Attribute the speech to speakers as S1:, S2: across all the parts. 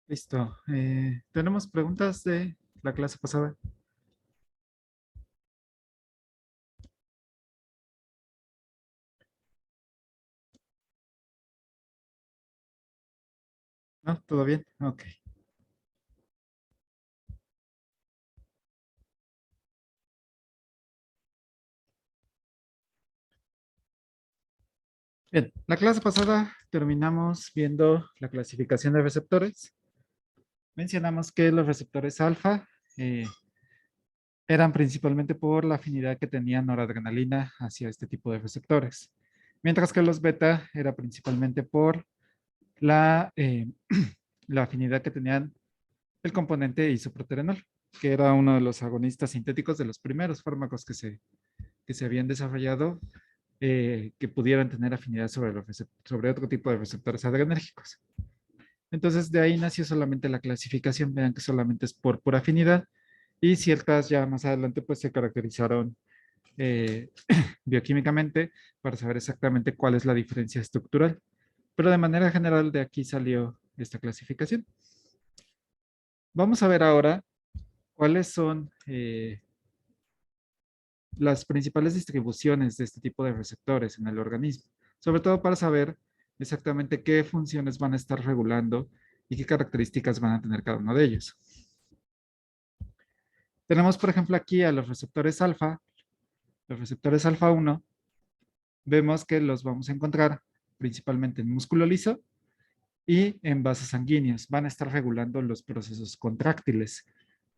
S1: Listo. ¿Tenemos preguntas de la clase pasada? ¿No? ¿Todo bien? Ok. Bien, la clase pasada terminamos viendo la clasificación de receptores. Mencionamos que los receptores alfa eh, eran principalmente por la afinidad que tenía noradrenalina hacia este tipo de receptores, mientras que los beta era principalmente por la la afinidad que tenían el componente isoproterenol, que era uno de los agonistas sintéticos de los primeros fármacos que se habían desarrollado que pudieran tener afinidad sobre, sobre otro tipo de receptores adrenérgicos. Entonces, de ahí nació solamente la clasificación. Vean que solamente es por afinidad y ciertas ya más adelante pues se caracterizaron eh, bioquímicamente para saber exactamente cuál es la diferencia estructural. Pero de manera general de aquí salió esta clasificación. Vamos a ver ahora cuáles son las principales distribuciones de este tipo de receptores en el organismo, sobre todo para saber exactamente qué funciones van a estar regulando y qué características van a tener cada uno de ellos. Tenemos, por ejemplo, aquí a los receptores alfa 1, vemos que los vamos a encontrar principalmente en músculo liso y en vasos sanguíneos. Van a estar regulando los procesos contráctiles.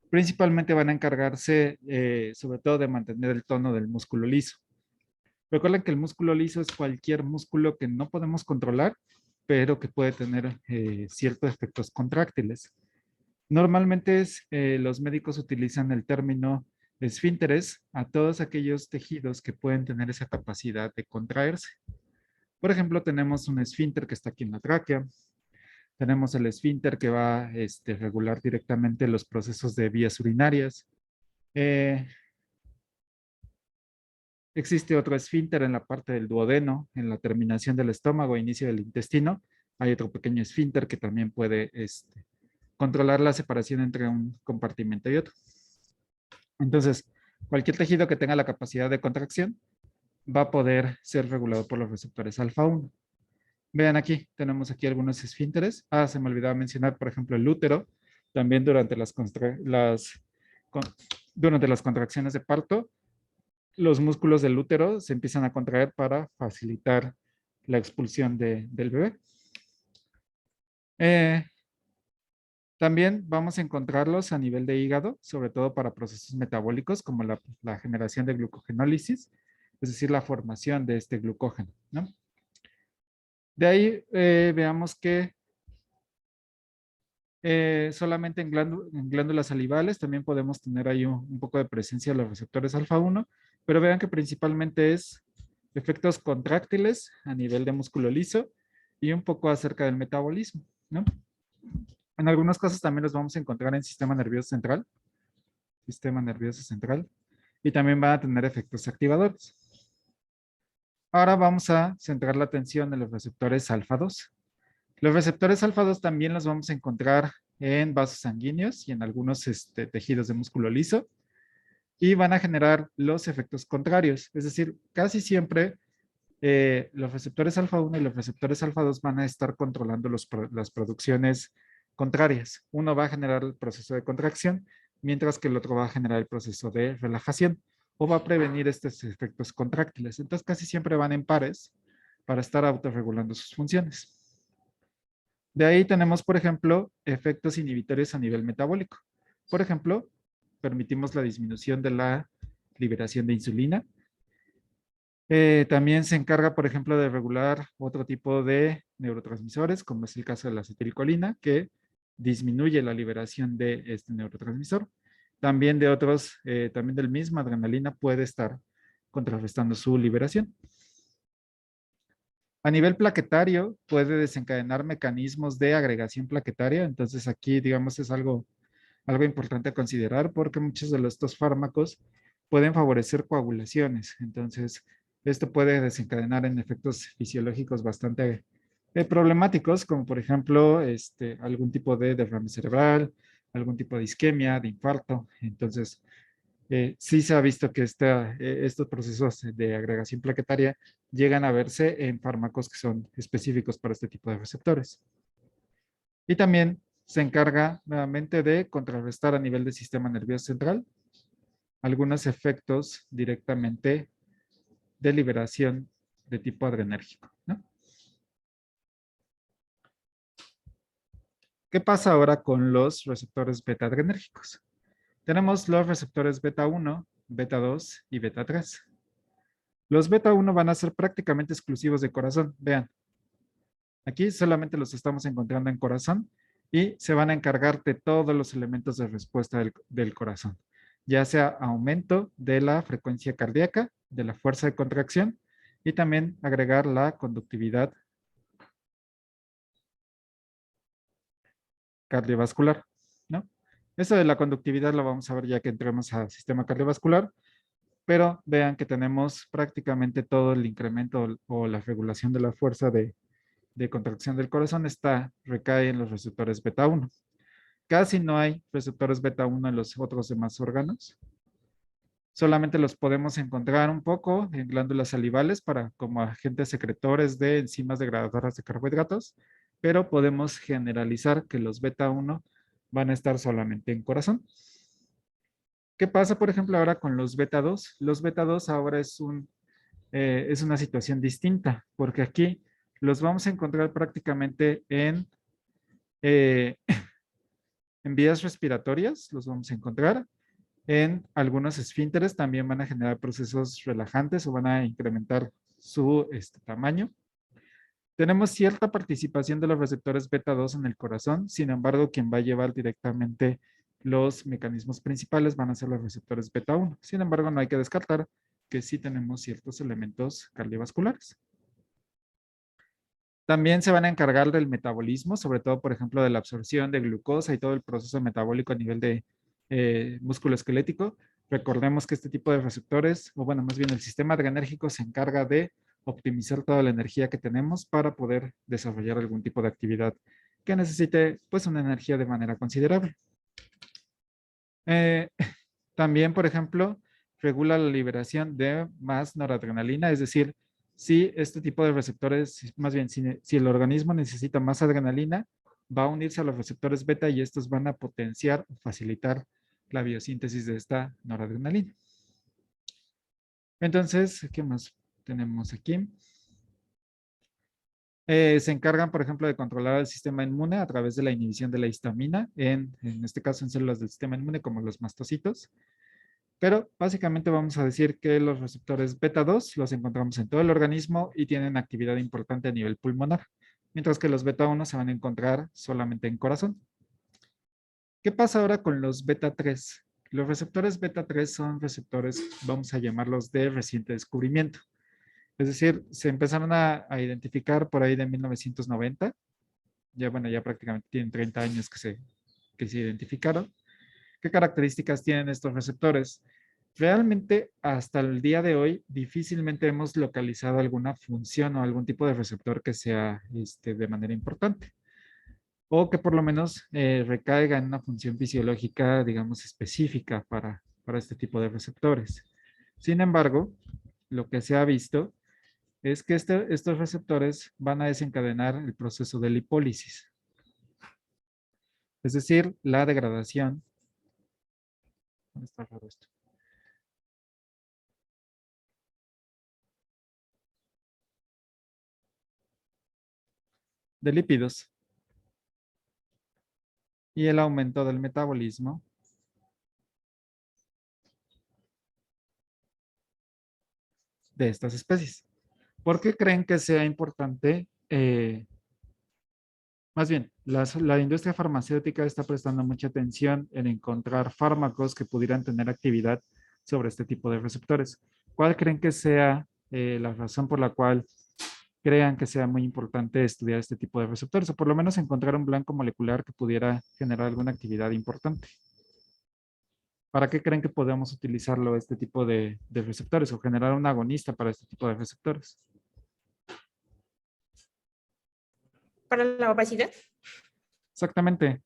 S1: Principalmente van a encargarse, sobre todo, de mantener el tono del músculo liso. Recuerden que el músculo liso es cualquier músculo que no podemos controlar, pero que puede tener ciertos efectos contráctiles. Normalmente los médicos utilizan el término esfínteres a todos aquellos tejidos que pueden tener esa capacidad de contraerse. Por ejemplo, tenemos un esfínter que está aquí en la tráquea, tenemos el esfínter que va a regular directamente los procesos de vías urinarias. Eh, Existe otro esfínter en la parte del duodeno, en la terminación del estómago, inicio del intestino. Hay otro pequeño esfínter que también puede controlar la separación entre un compartimento y otro. Entonces, cualquier tejido que tenga la capacidad de contracción va a poder ser regulado por los receptores alfa 1. Vean aquí, tenemos aquí algunos esfínteres. Se me olvidaba mencionar, por ejemplo, el útero. También con- durante las contracciones de parto, los músculos del útero se empiezan a contraer para facilitar la expulsión del bebé. Eh, También vamos a encontrarlos a nivel de hígado, sobre todo para procesos metabólicos como la generación de glucogenólisis, es decir, la formación de este glucógeno, ¿no? De ahí veamos que solamente en glándulas salivales también podemos tener ahí un poco de presencia de los receptores alfa 1, pero vean que principalmente es efectos contráctiles a nivel de músculo liso y un poco acerca del metabolismo, ¿no? En algunos casos también los vamos a encontrar en sistema nervioso central, y también van a tener efectos activadores. Ahora vamos a centrar la atención en los receptores alfa 2. Los receptores alfa 2 también los vamos a encontrar en vasos sanguíneos y en algunos tejidos de músculo liso, y van a generar los efectos contrarios. Es decir, casi siempre los receptores alfa 1 y los receptores alfa 2 van a estar controlando las producciones contrarias. Uno va a generar el proceso de contracción, mientras que el otro va a generar el proceso de relajación o va a prevenir estos efectos contráctiles. Entonces, casi siempre van en pares para estar autorregulando sus funciones. De ahí tenemos, por ejemplo, efectos inhibitorios a nivel metabólico. Por ejemplo, permitimos la disminución de la liberación de insulina. También se encarga, por ejemplo, de regular otro tipo de neurotransmisores, como es el caso de la acetilcolina, que disminuye la liberación de este neurotransmisor. También de otros, también del mismo adrenalina puede estar contrarrestando su liberación. A nivel plaquetario, puede desencadenar mecanismos de agregación plaquetaria. Entonces, aquí, digamos, es algo importante a considerar porque muchos de estos fármacos pueden favorecer coagulaciones. Entonces, esto puede desencadenar en efectos fisiológicos bastante problemáticos, como por ejemplo algún tipo de derrame cerebral, algún tipo de isquemia, de infarto. Entonces, sí se ha visto que estos procesos de agregación plaquetaria llegan a verse en fármacos que son específicos para este tipo de receptores. Y también se encarga nuevamente de contrarrestar a nivel del sistema nervioso central algunos efectos directamente de liberación de tipo adrenérgico, ¿no? ¿Qué pasa ahora con los receptores beta adrenérgicos? Tenemos los receptores beta 1, beta 2 y beta 3. Los beta 1 van a ser prácticamente exclusivos de corazón. Vean, aquí solamente los estamos encontrando en corazón y se van a encargar de todos los elementos de respuesta del corazón, ya sea aumento de la frecuencia cardíaca, de la fuerza de contracción y también agregar la conductividad cardiovascular, ¿no? Eso de la conductividad lo vamos a ver ya que entremos al sistema cardiovascular, pero vean que tenemos prácticamente todo el incremento o la regulación de la fuerza de contracción del corazón recae en los receptores beta 1. Casi no hay receptores beta 1 en los otros demás órganos. Solamente los podemos encontrar un poco en glándulas salivales como agentes secretores de enzimas degradadoras de carbohidratos, pero podemos generalizar que los beta 1 van a estar solamente en corazón. ¿Qué pasa, por ejemplo, ahora con los beta 2? Los beta 2 ahora es una situación distinta, porque aquí los vamos a encontrar prácticamente eh, en vías respiratorias, los vamos a encontrar. En algunos esfínteres también van a generar procesos relajantes o van a incrementar su tamaño. Tenemos cierta participación de los receptores beta 2 en el corazón, sin embargo, quien va a llevar directamente los mecanismos principales van a ser los receptores beta 1. Sin embargo, no hay que descartar que sí tenemos ciertos elementos cardiovasculares. También se van a encargar del metabolismo, sobre todo, por ejemplo, de la absorción de glucosa y todo el proceso metabólico a nivel de músculo esquelético. Recordemos que este tipo de receptores, o bueno, más bien el sistema adrenérgico se encarga de optimizar toda la energía que tenemos para poder desarrollar algún tipo de actividad que necesite pues una energía de manera considerable. Eh, También, por ejemplo, regula la liberación de más noradrenalina, es decir, si este tipo de receptores, más bien si el organismo necesita más adrenalina, va a unirse a los receptores beta y estos van a potenciar o facilitar la biosíntesis de esta noradrenalina. Entonces, ¿qué más tenemos aquí? Se encargan, por ejemplo, de controlar el sistema inmune a través de la inhibición de la histamina, en este caso en células del sistema inmune como los mastocitos. Pero básicamente vamos a decir que los receptores beta 2 los encontramos en todo el organismo y tienen actividad importante a nivel pulmonar, mientras que los beta 1 se van a encontrar solamente en corazón. ¿Qué pasa ahora con los beta 3? Los receptores beta 3 son receptores, vamos a llamarlos de reciente descubrimiento. Es decir, se empezaron a identificar por ahí de 1990. Ya, bueno, ya prácticamente tienen 30 años que se identificaron. ¿Qué características tienen estos receptores? Realmente hasta el día de hoy difícilmente hemos localizado alguna función o algún tipo de receptor que sea de manera importante o que por lo menos recaiga en una función fisiológica, digamos, específica para este tipo de receptores. Sin embargo, lo que se ha visto es que estos receptores van a desencadenar el proceso de lipólisis, es decir, la degradación. ¿Dónde está raro esto? De lípidos y el aumento del metabolismo de estas especies. ¿Por qué creen que sea importante? Más bien, la industria farmacéutica está prestando mucha atención en encontrar fármacos que pudieran tener actividad sobre este tipo de receptores. ¿Cuál creen que sea la razón por la cual crean que sea muy importante estudiar este tipo de receptores o por lo menos encontrar un blanco molecular que pudiera generar alguna actividad importante? ¿Para qué creen que podemos utilizarlo este tipo de receptores o generar un agonista para este tipo de receptores?
S2: para la obesidad.
S1: Exactamente.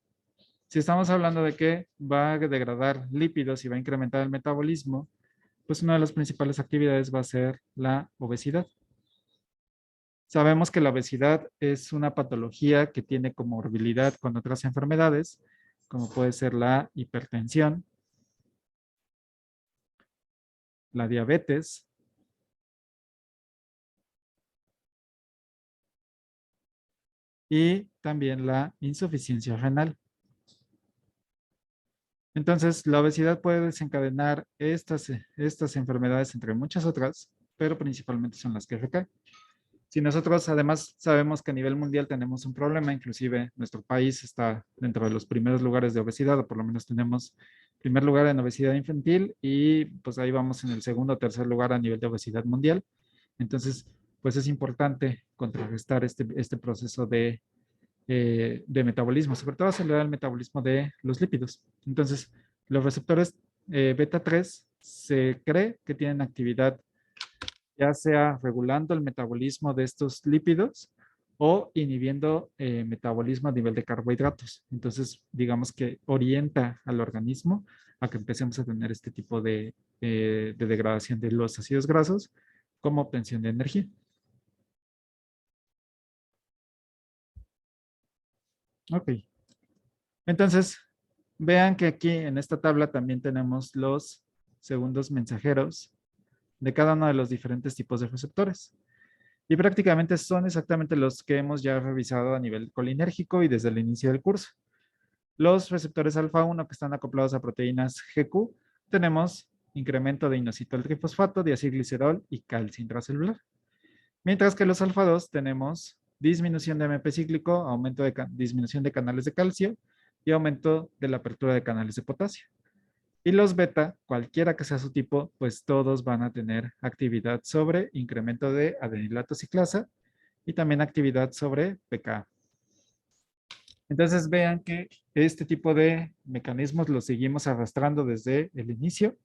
S1: Si estamos hablando de que va a degradar lípidos y va a incrementar el metabolismo, pues una de las principales actividades va a ser la obesidad. Sabemos que la obesidad es una patología que tiene comorbilidad con otras enfermedades, como puede ser la hipertensión, la diabetes y también la insuficiencia renal. Entonces, la obesidad puede desencadenar estas enfermedades, entre muchas otras, pero principalmente son las que recaen. Si nosotros además sabemos que a nivel mundial tenemos un problema, inclusive nuestro país está dentro de los primeros lugares de obesidad, o por lo menos tenemos primer lugar en obesidad infantil y pues ahí vamos en el segundo o tercer lugar a nivel de obesidad mundial. Entonces, pues es importante contrarrestar este proceso de metabolismo, sobre todo acelerar el metabolismo de los lípidos. Entonces, los receptores beta 3 se cree que tienen actividad ya sea regulando el metabolismo de estos lípidos o inhibiendo metabolismo a nivel de carbohidratos. Entonces, digamos que orienta al organismo a que empecemos a tener este tipo de degradación de los ácidos grasos como obtención de energía. Ok. Entonces, vean que aquí en esta tabla también tenemos los segundos mensajeros de cada uno de los diferentes tipos de receptores. Y prácticamente son exactamente los que hemos ya revisado a nivel colinérgico y desde el inicio del curso. Los receptores alfa 1 que están acoplados a proteínas GQ, tenemos incremento de inositol trifosfato, diacilglicerol y calcio intracelular. Mientras que los alfa 2 tenemos disminución de AMP cíclico, aumento de disminución de canales de calcio y aumento de la apertura de canales de potasio. Y los beta, cualquiera que sea su tipo, pues todos van a tener actividad sobre incremento de adenilato ciclasa y también actividad sobre pKa. Entonces vean que este tipo de mecanismos los seguimos arrastrando desde el inicio.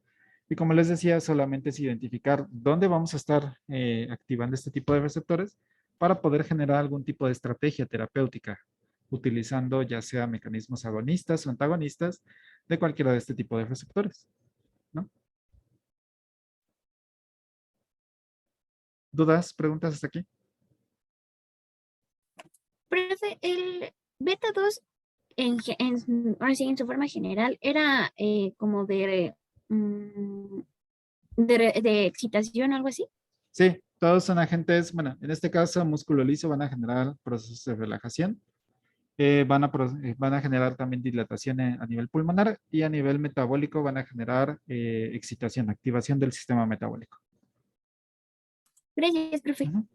S1: Y como les decía, solamente es identificar dónde vamos a estar activando este tipo de receptores para poder generar algún tipo de estrategia terapéutica, utilizando ya sea mecanismos agonistas o antagonistas de cualquiera de este tipo de receptores, ¿no? ¿Dudas, preguntas hasta aquí?
S2: Profe, el beta 2 ahora sí, en su forma general era como mm, de excitación o algo así.
S1: Sí, todos son agentes, bueno, en este caso músculo liso van a generar procesos de relajación, van a generar también dilatación a nivel pulmonar y a nivel metabólico van a generar excitación, activación del sistema metabólico.
S2: Gracias, profe.
S1: Ujú.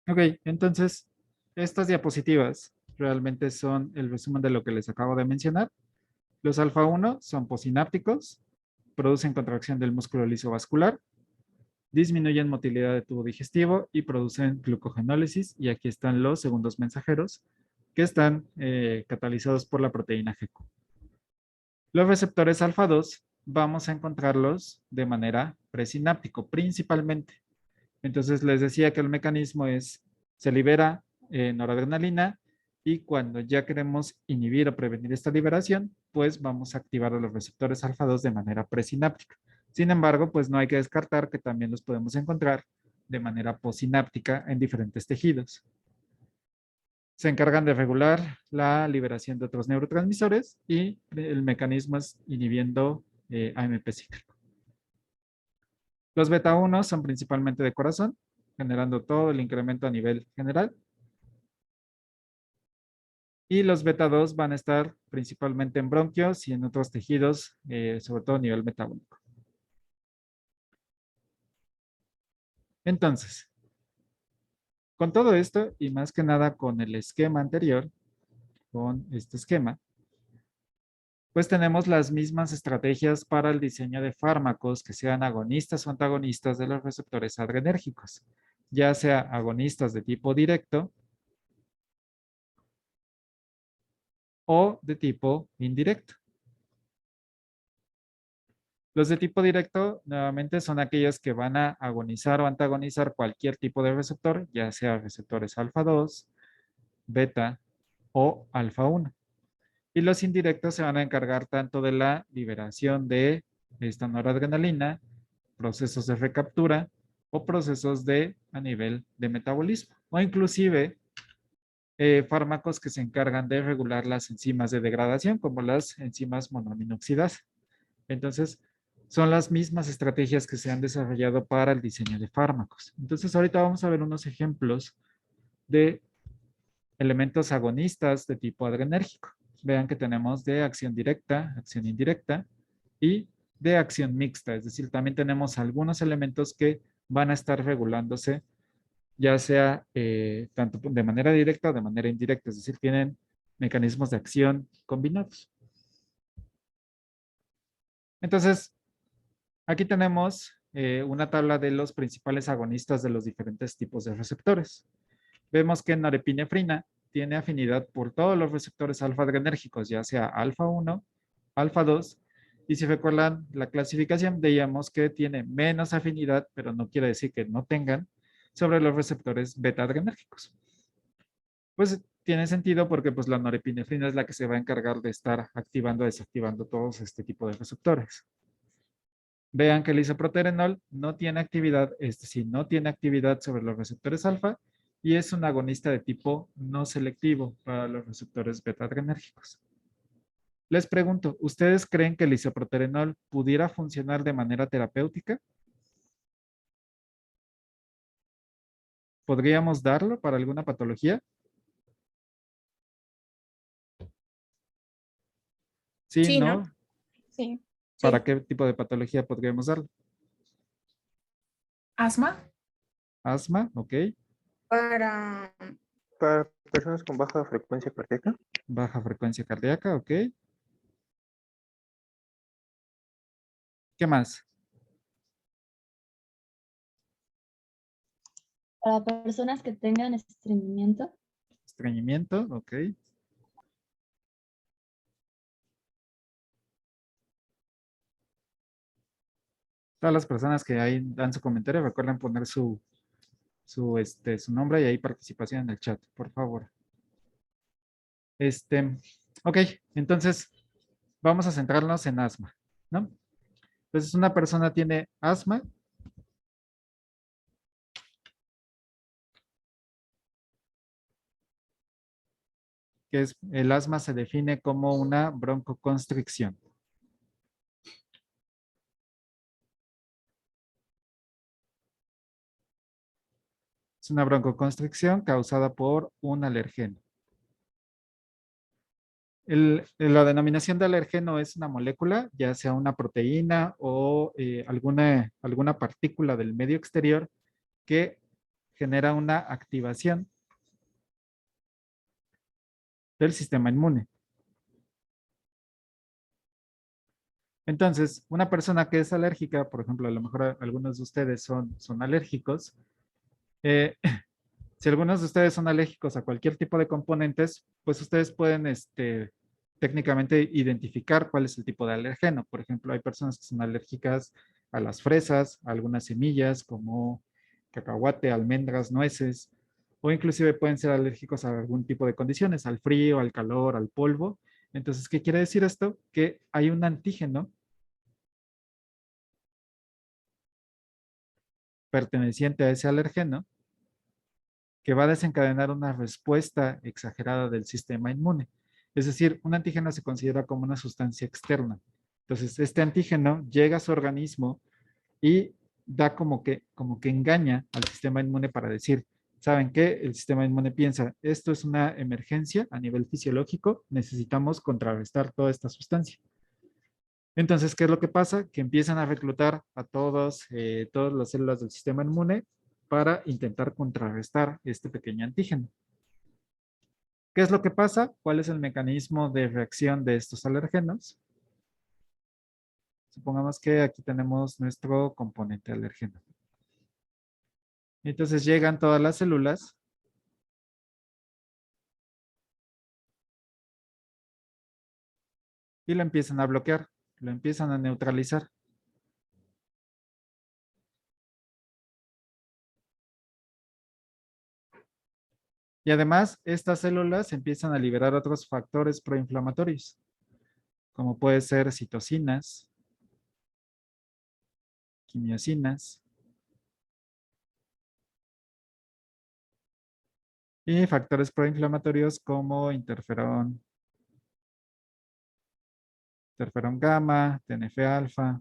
S1: Ok, entonces estas diapositivas realmente son el resumen de lo que les acabo de mencionar. Los alfa 1 son posinápticos, producen contracción del músculo liso vascular, disminuyen motilidad de tubo digestivo y producen glucogenólisis. Y aquí están los segundos mensajeros que están catalizados por la proteína GQ. Los receptores alfa 2 vamos a encontrarlos de manera presináptico principalmente. Entonces les decía que el mecanismo es, se libera noradrenalina y cuando ya queremos inhibir o prevenir esta liberación, pues vamos a activar a los receptores alfa 2 de manera presináptica. Sin embargo, pues no hay que descartar que también los podemos encontrar de manera posináptica en diferentes tejidos. Se encargan de regular la liberación de otros neurotransmisores y el mecanismo es inhibiendo AMP cíclico. Los beta 1 son principalmente de corazón, generando todo el incremento a nivel general. Y los beta 2 van a estar principalmente en bronquios y en otros tejidos, sobre todo a nivel metabólico. Entonces, con todo esto y más que nada con el esquema anterior, con este esquema, pues tenemos las mismas estrategias para el diseño de fármacos que sean agonistas o antagonistas de los receptores adrenérgicos, ya sea agonistas de tipo directo o de tipo indirecto. Los de tipo directo, nuevamente, son aquellos que van a agonizar o antagonizar cualquier tipo de receptor, ya sea receptores alfa 2, beta o alfa 1. Y los indirectos se van a encargar tanto de la liberación de esta noradrenalina, procesos de recaptura o procesos de a nivel de metabolismo, o inclusive fármacos que se encargan de regular las enzimas de degradación, como las enzimas monoaminoxidasa. Entonces, son las mismas estrategias que se han desarrollado para el diseño de fármacos. Entonces, ahorita vamos a ver unos ejemplos de elementos agonistas de tipo adrenérgico. Vean que tenemos de acción directa, acción indirecta y de acción mixta. Es decir, también tenemos algunos elementos que van a estar regulándose, ya sea tanto de manera directa o de manera indirecta. Es decir, tienen mecanismos de acción combinados. Entonces, aquí tenemos una tabla de los principales agonistas de los diferentes tipos de receptores. Vemos que norepinefrina tiene afinidad por todos los receptores alfa-adrenérgicos, ya sea alfa 1, alfa 2, y si recuerdan la clasificación, veíamos que tiene menos afinidad, pero no quiere decir que no tengan, sobre los receptores beta-adrenérgicos. Pues tiene sentido porque pues, la norepinefrina es la que se va a encargar de estar activando, desactivando todos este tipo de receptores. Vean que el isoproterenol no tiene actividad, es decir, no tiene actividad sobre los receptores alfa y es un agonista de tipo no selectivo para los receptores beta-adrenérgicos. Les pregunto, ¿ustedes creen que el isoproterenol pudiera funcionar de manera terapéutica? ¿Podríamos darlo para alguna patología? Sí,
S3: Sí, ¿no?
S1: ¿no?
S3: Sí.
S1: ¿Para
S3: Sí.
S1: qué tipo de patología podríamos darlo?
S3: Asma.
S1: Asma, ok.
S4: Para, para personas con baja frecuencia cardíaca.
S1: Baja frecuencia cardíaca, ok. ¿Qué más?
S5: Para personas que tengan estreñimiento.
S1: Estreñimiento, ok. Todas las personas que ahí dan su comentario, recuerden poner su nombre y ahí participación en el chat, por favor. Ok, entonces vamos a centrarnos en asma, ¿no? Entonces una persona tiene asma. Que es, el asma se define como una broncoconstricción. Es una broncoconstricción causada por un alergeno. La denominación de alergeno es una molécula, ya sea una proteína o alguna partícula del medio exterior que genera una activación del sistema inmune. Entonces, una persona que es alérgica, por ejemplo, a lo mejor algunos de ustedes son alérgicos, eh, si algunos de ustedes son alérgicos a cualquier tipo de componentes, pues ustedes pueden técnicamente identificar cuál es el tipo de alergeno. Por ejemplo, hay personas que son alérgicas a las fresas, a algunas semillas como cacahuate, almendras, nueces, o inclusive pueden ser alérgicos a algún tipo de condiciones, al frío, al calor, al polvo. Entonces, ¿qué quiere decir esto? Que hay un antígeno perteneciente a ese alergeno que va a desencadenar una respuesta exagerada del sistema inmune. Es decir, un antígeno se considera como una sustancia externa. Entonces, este antígeno llega a su organismo y da como que engaña al sistema inmune para decir, ¿saben qué? El sistema inmune piensa, esto es una emergencia a nivel fisiológico, necesitamos contrarrestar toda esta sustancia. Entonces, ¿qué es lo que pasa? Que empiezan a reclutar a todas las células del sistema inmune para intentar contrarrestar este pequeño antígeno. ¿Qué es lo que pasa? ¿Cuál es el mecanismo de reacción de estos alergenos? Supongamos que aquí tenemos nuestro componente alergeno. Entonces llegan todas las células y lo empiezan a bloquear, lo empiezan a neutralizar. Y además, estas células empiezan a liberar otros factores proinflamatorios, como puede ser citocinas, quimiosinas y factores proinflamatorios como interferón gamma, TNF-alfa,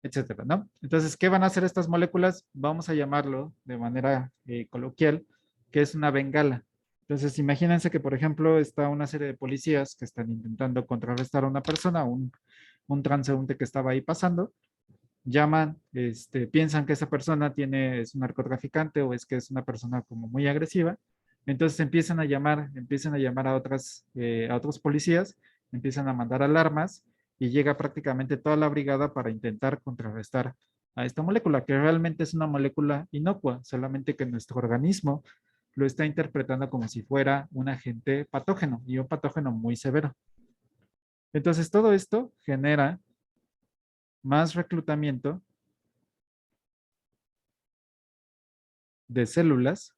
S1: etcétera, ¿no? Entonces, ¿qué van a hacer estas moléculas? Vamos a llamarlo de manera coloquial, que es una bengala. Entonces, imagínense que, por ejemplo, está una serie de policías que están intentando contrarrestar a una persona, un transeúnte que estaba ahí pasando, llaman, piensan que esa persona es un narcotraficante o es que es una persona como muy agresiva, entonces empiezan a llamar a otros policías, empiezan a mandar alarmas y llega prácticamente toda la brigada para intentar contrarrestar a esta molécula, que realmente es una molécula inocua, solamente que nuestro organismo lo está interpretando como si fuera un agente patógeno y un patógeno muy severo. Entonces todo esto genera más reclutamiento de células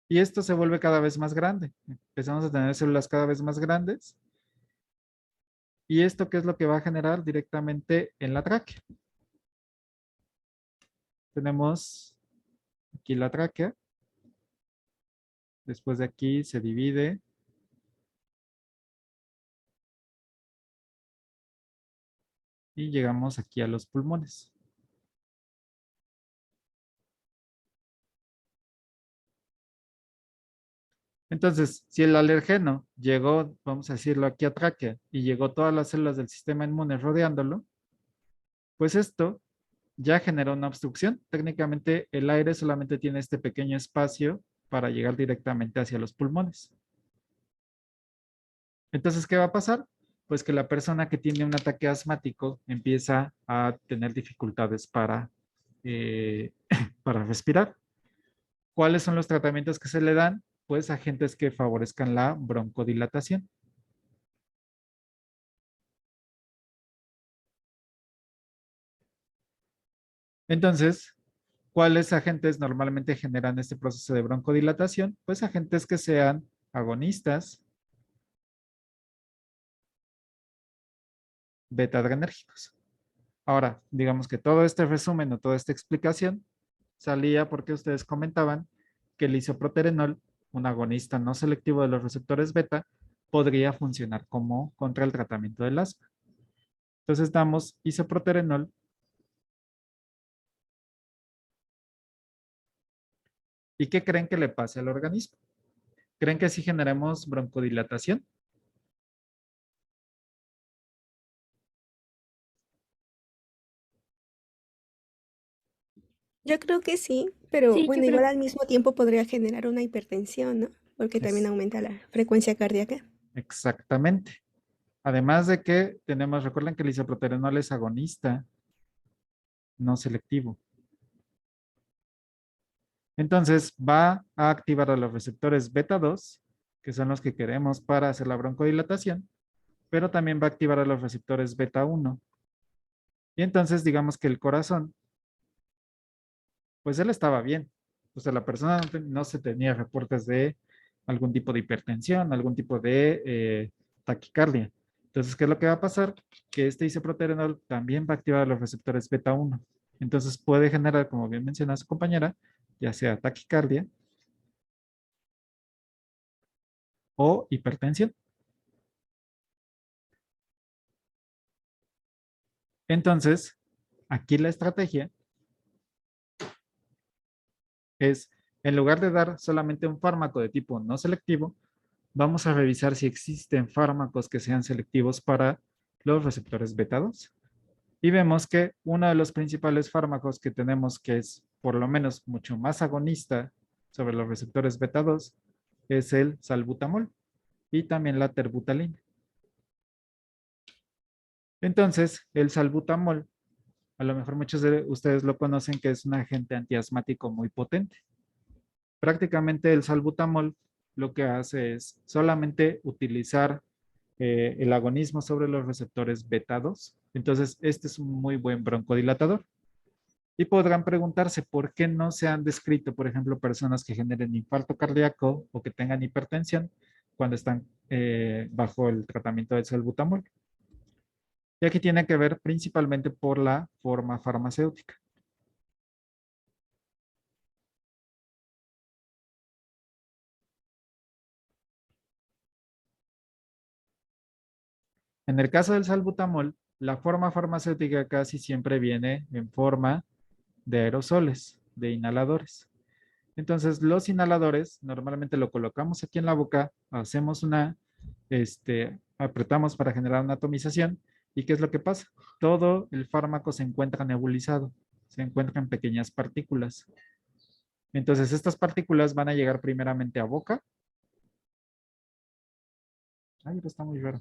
S1: y esto se vuelve cada vez más grande. Empezamos a tener células cada vez más grandes y esto qué es lo que va a generar directamente en la tráquea. Tenemos aquí la tráquea, después de aquí se divide y llegamos aquí a los pulmones. Entonces, si el alergeno llegó, vamos a decirlo aquí a tráquea, y llegó todas las células del sistema inmune rodeándolo, pues esto ya generó una obstrucción. Técnicamente el aire solamente tiene este pequeño espacio para llegar directamente hacia los pulmones. Entonces, ¿qué va a pasar? Pues que la persona que tiene un ataque asmático empieza a tener dificultades eh, para respirar. ¿Cuáles son los tratamientos que se le dan? Pues agentes que favorezcan la broncodilatación. Entonces, ¿cuáles agentes normalmente generan este proceso de broncodilatación? Pues agentes que sean agonistas, beta-adrenérgicos. Ahora, digamos que todo este resumen o toda esta explicación salía porque ustedes comentaban que el isoproterenol, un agonista no selectivo de los receptores beta, podría funcionar como contra el tratamiento del asma. Entonces damos isoproterenol y ¿qué creen que le pase al organismo? ¿Creen que sí generemos broncodilatación?
S3: Yo creo que sí, pero
S2: Sí, yo
S3: bueno,
S2: creo
S3: igual
S2: que
S3: al mismo tiempo podría generar una hipertensión, ¿no? Porque también
S1: Es
S3: aumenta la frecuencia cardíaca.
S1: exactamente. Además de que recuerden que el isoproterenol es agonista, no selectivo. Entonces va a activar a los receptores beta 2, que son los que queremos para hacer la broncodilatación, pero también va a activar a los receptores beta 1. Y entonces digamos que el corazón, pues él estaba bien. O sea, la persona no se tenía reportes de algún tipo de hipertensión, algún tipo de taquicardia. Entonces, ¿qué es lo que va a pasar? Que este isoproterenol también va a activar los receptores beta 1. Entonces puede generar, como bien menciona su compañera, ya sea taquicardia o hipertensión. Entonces, aquí la estrategia es, en lugar de dar solamente un fármaco de tipo no selectivo, vamos a revisar si existen fármacos que sean selectivos para los receptores beta 2. Y vemos que uno de los principales fármacos que tenemos que es por lo menos mucho más agonista sobre los receptores beta 2 es el salbutamol y también la terbutalina. Entonces, el salbutamol, a lo mejor muchos de ustedes lo conocen que es un agente antiasmático muy potente. Prácticamente el salbutamol lo que hace es solamente utilizar el agonismo sobre los receptores beta 2. Entonces, este es un muy buen broncodilatador. Y podrán preguntarse por qué no se han descrito, por ejemplo, personas que generen infarto cardíaco o que tengan hipertensión cuando están bajo el tratamiento del salbutamol. Y aquí tiene que ver principalmente por la forma farmacéutica. En el caso del salbutamol, la forma farmacéutica casi siempre viene en forma de aerosoles, de inhaladores. Entonces, los inhaladores normalmente lo colocamos aquí en la boca, hacemos apretamos para generar una atomización. ¿Y qué es lo que pasa? Todo el fármaco se encuentra nebulizado, se encuentra en pequeñas partículas. Entonces, estas partículas van a llegar primeramente a boca. Ay, esto está muy raro.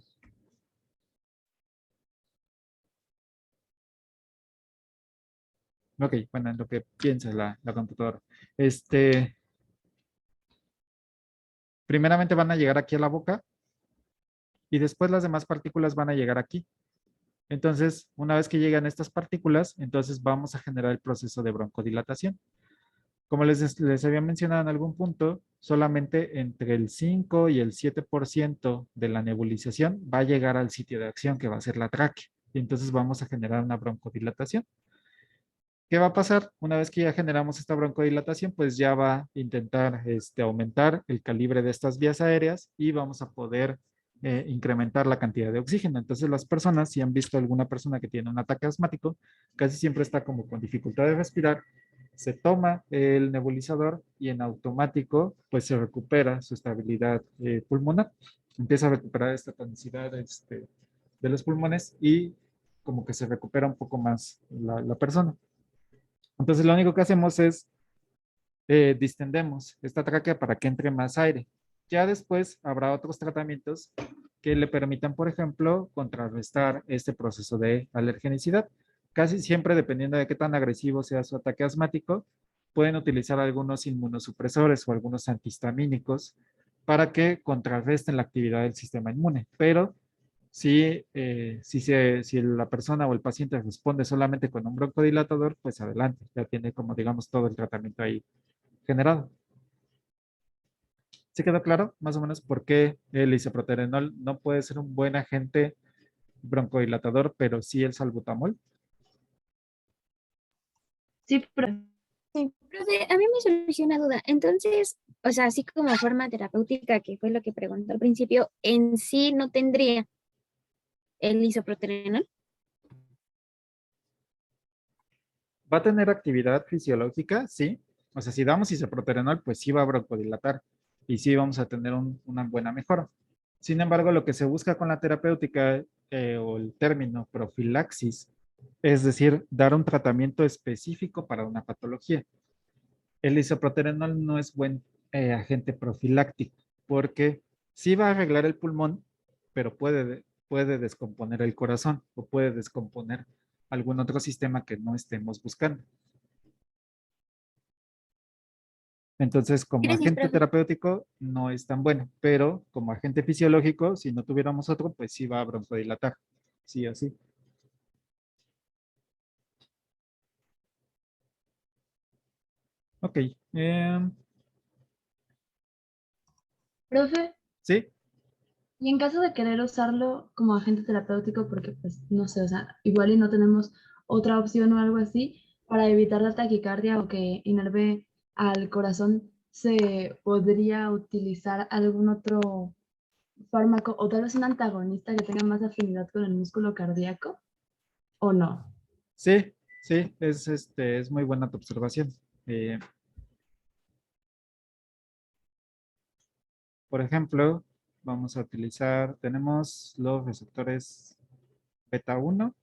S1: Ok, bueno, en lo que piensa la computadora. Primeramente van a llegar aquí a la boca y después las demás partículas van a llegar aquí. Entonces, una vez que llegan estas partículas, entonces vamos a generar el proceso de broncodilatación. Como les había mencionado en algún punto, solamente entre el 5 y el 7% de la nebulización va a llegar al sitio de acción, que va a ser la tráquea. Y entonces vamos a generar una broncodilatación. ¿Qué va a pasar? Una vez que ya generamos esta broncodilatación, pues ya va a intentar aumentar el calibre de estas vías aéreas y vamos a poder incrementar la cantidad de oxígeno. Entonces las personas, si han visto alguna persona que tiene un ataque asmático, casi siempre está como con dificultad de respirar, se toma el nebulizador y en automático pues se recupera su estabilidad pulmonar. Empieza a recuperar esta tonicidad de los pulmones y como que se recupera un poco más la persona. Entonces lo único que hacemos es distendemos esta tráquea para que entre más aire. Ya después habrá otros tratamientos que le permitan, por ejemplo, contrarrestar este proceso de alergenicidad. Casi siempre, dependiendo de qué tan agresivo sea su ataque asmático, pueden utilizar algunos inmunosupresores o algunos antihistamínicos para que contrarresten la actividad del sistema inmune. Pero si la persona o el paciente responde solamente con un broncodilatador, pues adelante, ya tiene como digamos todo el tratamiento ahí generado. ¿Sí quedó claro más o menos por qué el isoproterenol no puede ser un buen agente broncodilatador, pero sí el salbutamol?
S5: Sí, pero
S2: Sí, profe, a mí me surgió una duda. Entonces, o sea, así como forma terapéutica, que fue lo que preguntó al principio, en sí no tendría el isoproterenol.
S1: ¿Va a tener actividad fisiológica? Sí. O sea, si damos isoproterenol, pues sí va a broncodilatar y sí vamos a tener una buena mejora. Sin embargo, lo que se busca con la terapéutica o el término profilaxis, es decir, dar un tratamiento específico para una patología. El isoproterenol no es buen agente profiláctico porque sí va a arreglar el pulmón, pero puede descomponer el corazón o puede descomponer algún otro sistema que no estemos buscando. Entonces, como
S2: Gracias,
S1: agente
S2: profe.
S1: terapéutico no es tan bueno, pero como agente fisiológico, si no tuviéramos otro, pues sí va a broncodilatar, sí o sí. Ok,
S5: profe,
S1: sí,
S5: y en caso de querer usarlo como agente terapéutico, porque pues no sé, o sea, igual y no tenemos otra opción o algo así, para evitar la taquicardia o que inerve al corazón, ¿se podría utilizar algún otro fármaco o tal vez un antagonista que tenga más afinidad con el músculo cardíaco o no?
S1: sí, sí, es muy buena tu observación. Eh, por ejemplo, vamos a utilizar, tenemos los receptores beta 1,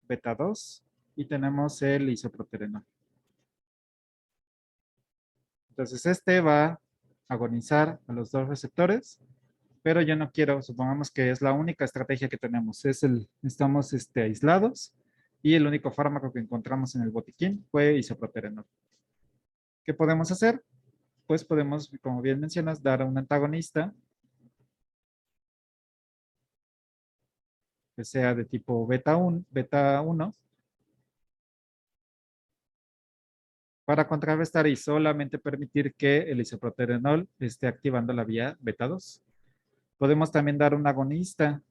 S1: beta 2 y tenemos el isoproterenol. Entonces, este va a agonizar a los dos receptores, pero yo no quiero, supongamos que es la única estrategia que tenemos, estamos aislados y el único fármaco que encontramos en el botiquín fue isoproterenol. ¿Qué podemos hacer? Pues podemos, como bien mencionas, dar a un antagonista que sea de tipo beta 1 para contrarrestar y solamente permitir que el isoproterenol esté activando la vía beta 2. Podemos también dar un agonista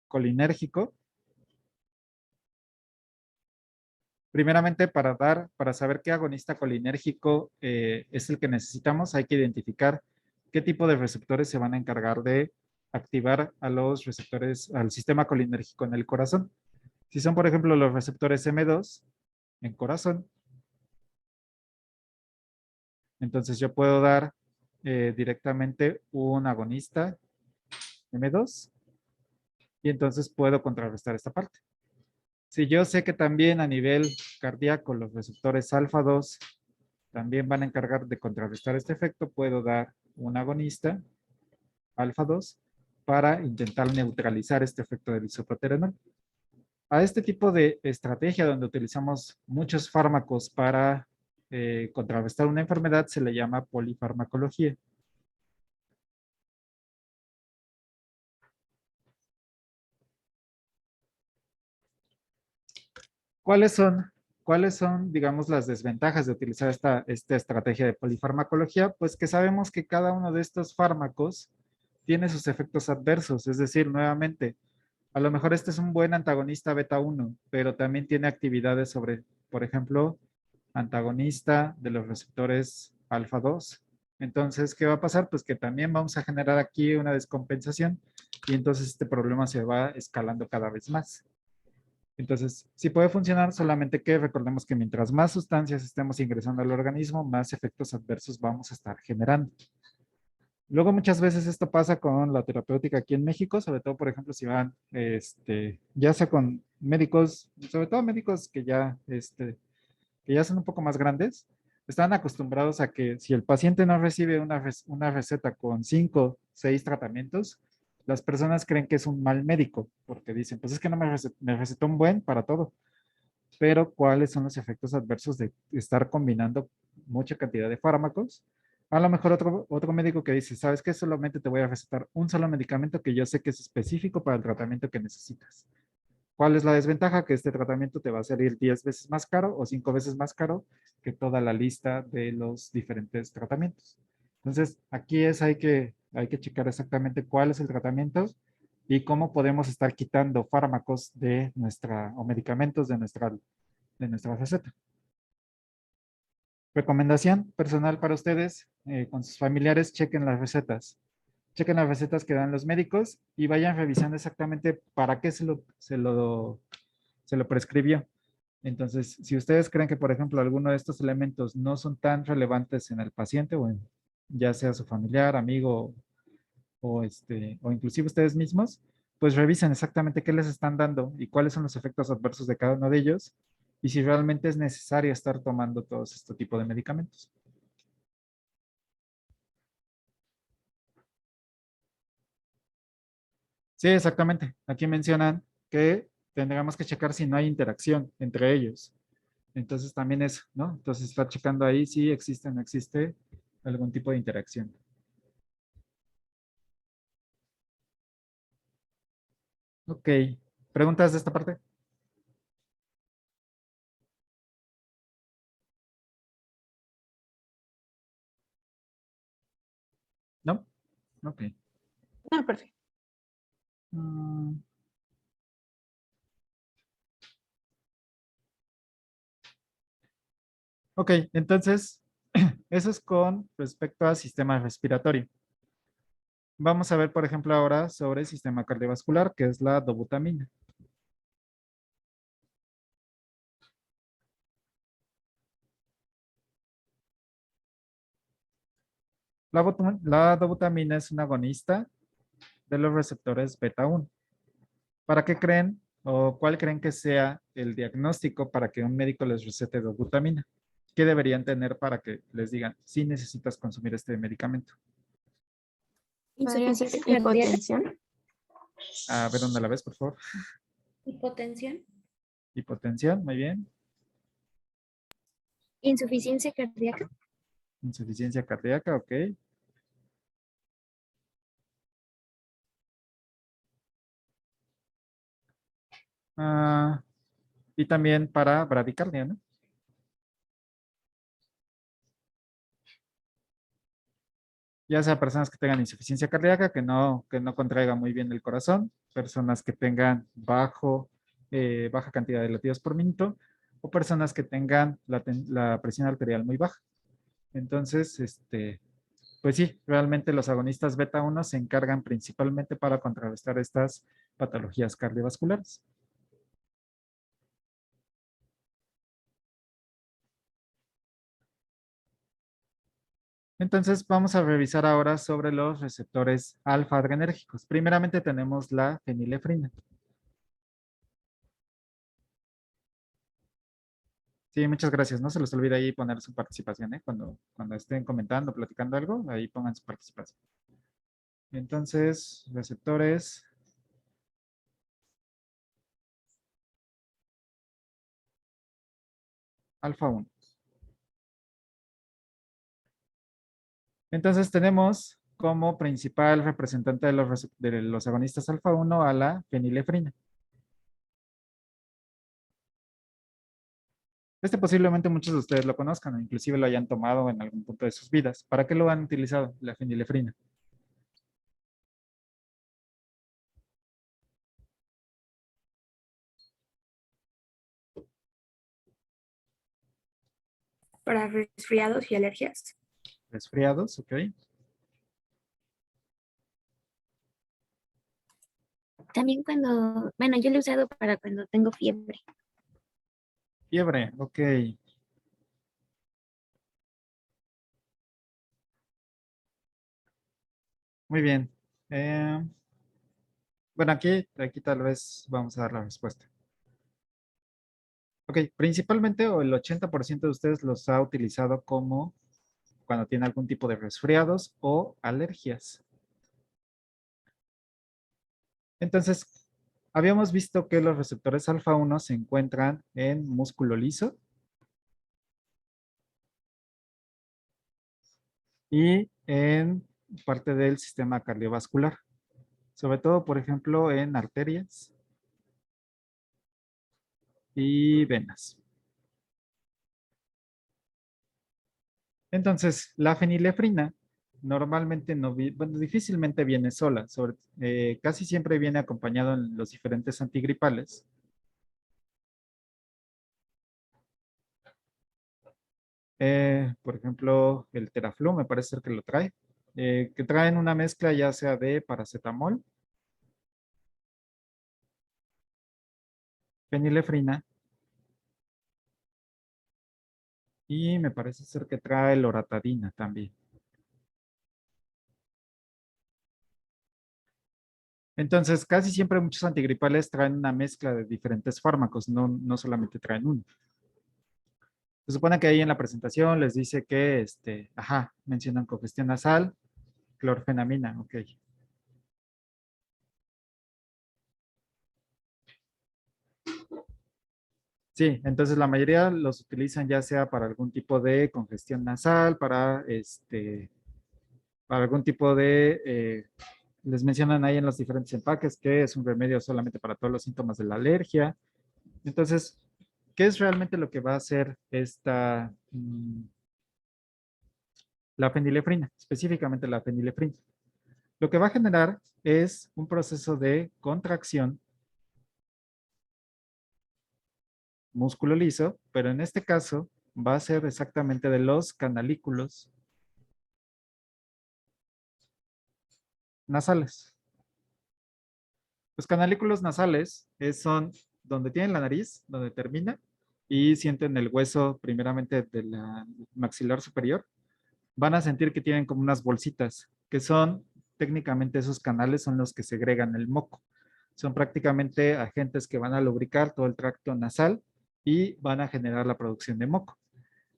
S1: colinérgico. Primeramente, para saber qué agonista colinérgico es el que necesitamos, hay que identificar qué tipo de receptores se van a encargar de activar a los receptores, al sistema colinérgico en el corazón. Si son, por ejemplo, los receptores M2 en corazón, entonces yo puedo dar directamente un agonista M2 y entonces puedo contrarrestar esta parte. Si yo sé que también a nivel cardíaco los receptores alfa 2 también van a encargar de contrarrestar este efecto, puedo dar un agonista alfa 2 para intentar neutralizar este efecto del isoproterenol. A este tipo de estrategia donde utilizamos muchos fármacos para contrarrestar una enfermedad se le llama polifarmacología. ¿Cuáles son, digamos, las desventajas de utilizar esta estrategia de polifarmacología? Pues que sabemos que cada uno de estos fármacos tiene sus efectos adversos, es decir, nuevamente, a lo mejor este es un buen antagonista beta 1, pero también tiene actividades sobre, por ejemplo, antagonista de los receptores alfa 2. Entonces, ¿qué va a pasar? Pues que también vamos a generar aquí una descompensación y entonces este problema se va escalando cada vez más. Entonces, sí puede funcionar, solamente que recordemos que mientras más sustancias estemos ingresando al organismo, más efectos adversos vamos a estar generando. Luego muchas veces esto pasa con la terapéutica aquí en México, sobre todo, por ejemplo, si van, ya sea con médicos, sobre todo médicos que ya son un poco más grandes, están acostumbrados a que si el paciente no recibe una receta con 5, 6 tratamientos, las personas creen que es un mal médico, porque dicen, pues es que no me recetó un buen para todo. Pero, ¿cuáles son los efectos adversos de estar combinando mucha cantidad de fármacos? A lo mejor otro médico que dice, ¿sabes qué? Solamente te voy a recetar un solo medicamento que yo sé que es específico para el tratamiento que necesitas. ¿Cuál es la desventaja? Que este tratamiento te va a salir 10 veces más caro o 5 veces más caro que toda la lista de los diferentes tratamientos. Entonces, aquí hay que checar exactamente cuál es el tratamiento y cómo podemos estar quitando fármacos o medicamentos de nuestra receta. Recomendación personal para ustedes, con sus familiares, chequen las recetas. Chequen las recetas que dan los médicos y vayan revisando exactamente para qué se lo prescribió. Entonces, si ustedes creen que, por ejemplo, alguno de estos elementos no son tan relevantes en el paciente o ya sea su familiar, amigo o inclusive ustedes mismos, pues revisen exactamente qué les están dando y cuáles son los efectos adversos de cada uno de ellos y si realmente es necesario estar tomando todos este tipo de medicamentos. Sí, exactamente. Aquí mencionan que tendríamos que checar si no hay interacción entre ellos. Entonces también eso, ¿no? Entonces estar checando ahí si existe o no existe algún tipo de interacción. Ok. ¿Preguntas de esta parte? ¿No? Ok.
S3: No, perfecto.
S1: Mm, ok, entonces, eso es con respecto al sistema respiratorio. Vamos a ver, por ejemplo, ahora sobre el sistema cardiovascular, que es la dobutamina. La dobutamina es un agonista de los receptores beta 1. ¿Para qué creen o cuál creen que sea el diagnóstico para que un médico les recete dobutamina? ¿Qué deberían tener para que les digan si necesitas consumir este medicamento?
S2: Insuficiencia cardíaca.
S3: Hipotensión.
S1: A ver dónde la ves, por favor.
S2: Hipotensión.
S1: Hipotensión, muy bien.
S2: Insuficiencia cardíaca.
S1: Insuficiencia cardíaca, ok. Ah, y también para bradicardia, ¿no? Ya sea personas que tengan insuficiencia cardíaca, que no contraigan muy bien el corazón, personas que tengan baja cantidad de latidos por minuto, o personas que tengan la presión arterial muy baja. Entonces, pues sí, realmente los agonistas beta 1 se encargan principalmente para contrarrestar estas patologías cardiovasculares. Entonces, vamos a revisar ahora sobre los receptores alfa-adrenérgicos. Primeramente tenemos la fenilefrina. Sí, muchas gracias. No se les olvide ahí poner su participación, ¿eh? Cuando estén comentando, platicando algo, ahí pongan su participación. Entonces, receptores alfa 1. Entonces, tenemos como principal representante de los agonistas alfa 1 a la fenilefrina. Posiblemente muchos de ustedes lo conozcan o inclusive lo hayan tomado en algún punto de sus vidas. ¿Para qué lo han utilizado, la fenilefrina?
S3: Para resfriados y alergias.
S1: Resfriados, ok.
S2: También cuando, bueno, yo lo he usado para cuando tengo fiebre.
S1: Fiebre, ok. Muy bien. Eh, bueno, aquí tal vez vamos a dar la respuesta. Ok, principalmente o el 80% de ustedes los ha utilizado como cuando tiene algún tipo de resfriados o alergias. Entonces, habíamos visto que los receptores alfa 1 se encuentran en músculo liso y en parte del sistema cardiovascular, sobre todo, por ejemplo, en arterias y venas. Entonces, la fenilefrina normalmente bueno, difícilmente viene sola, casi siempre viene acompañado en los diferentes antigripales. Por ejemplo, el Teraflu me parece ser que lo trae, que traen una mezcla ya sea de paracetamol, fenilefrina y me parece ser que trae loratadina también. Entonces, casi siempre muchos antigripales traen una mezcla de diferentes fármacos, no solamente traen uno. Se supone que ahí en la presentación les dice que, mencionan congestión nasal, clorfenamina, ok. Sí, entonces la mayoría los utilizan ya sea para algún tipo de congestión nasal, para algún tipo les mencionan ahí en los diferentes empaques que es un remedio solamente para todos los síntomas de la alergia. Entonces, ¿qué es realmente lo que va a hacer la fenilefrina? Específicamente la fenilefrina. Lo que va a generar es un proceso de contracción músculo liso, pero en este caso va a ser exactamente de los canalículos nasales. Los canalículos nasales son donde tienen la nariz, donde termina, y sienten el hueso primeramente de la maxilar superior. Van a sentir que tienen como unas bolsitas, que son técnicamente esos canales son los que segregan el moco. Son prácticamente agentes que van a lubricar todo el tracto nasal y van a generar la producción de moco.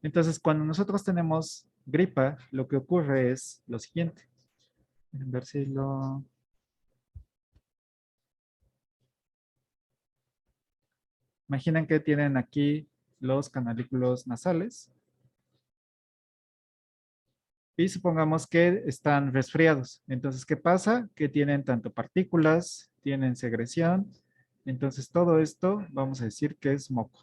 S1: Entonces, cuando nosotros tenemos gripa, lo que ocurre es lo siguiente. A ver si lo... Imaginen que tienen aquí los canalículos nasales y supongamos que están resfriados. Entonces, ¿qué pasa? Que tienen tanto partículas, tienen secreción Entonces todo esto vamos a decir que es moco.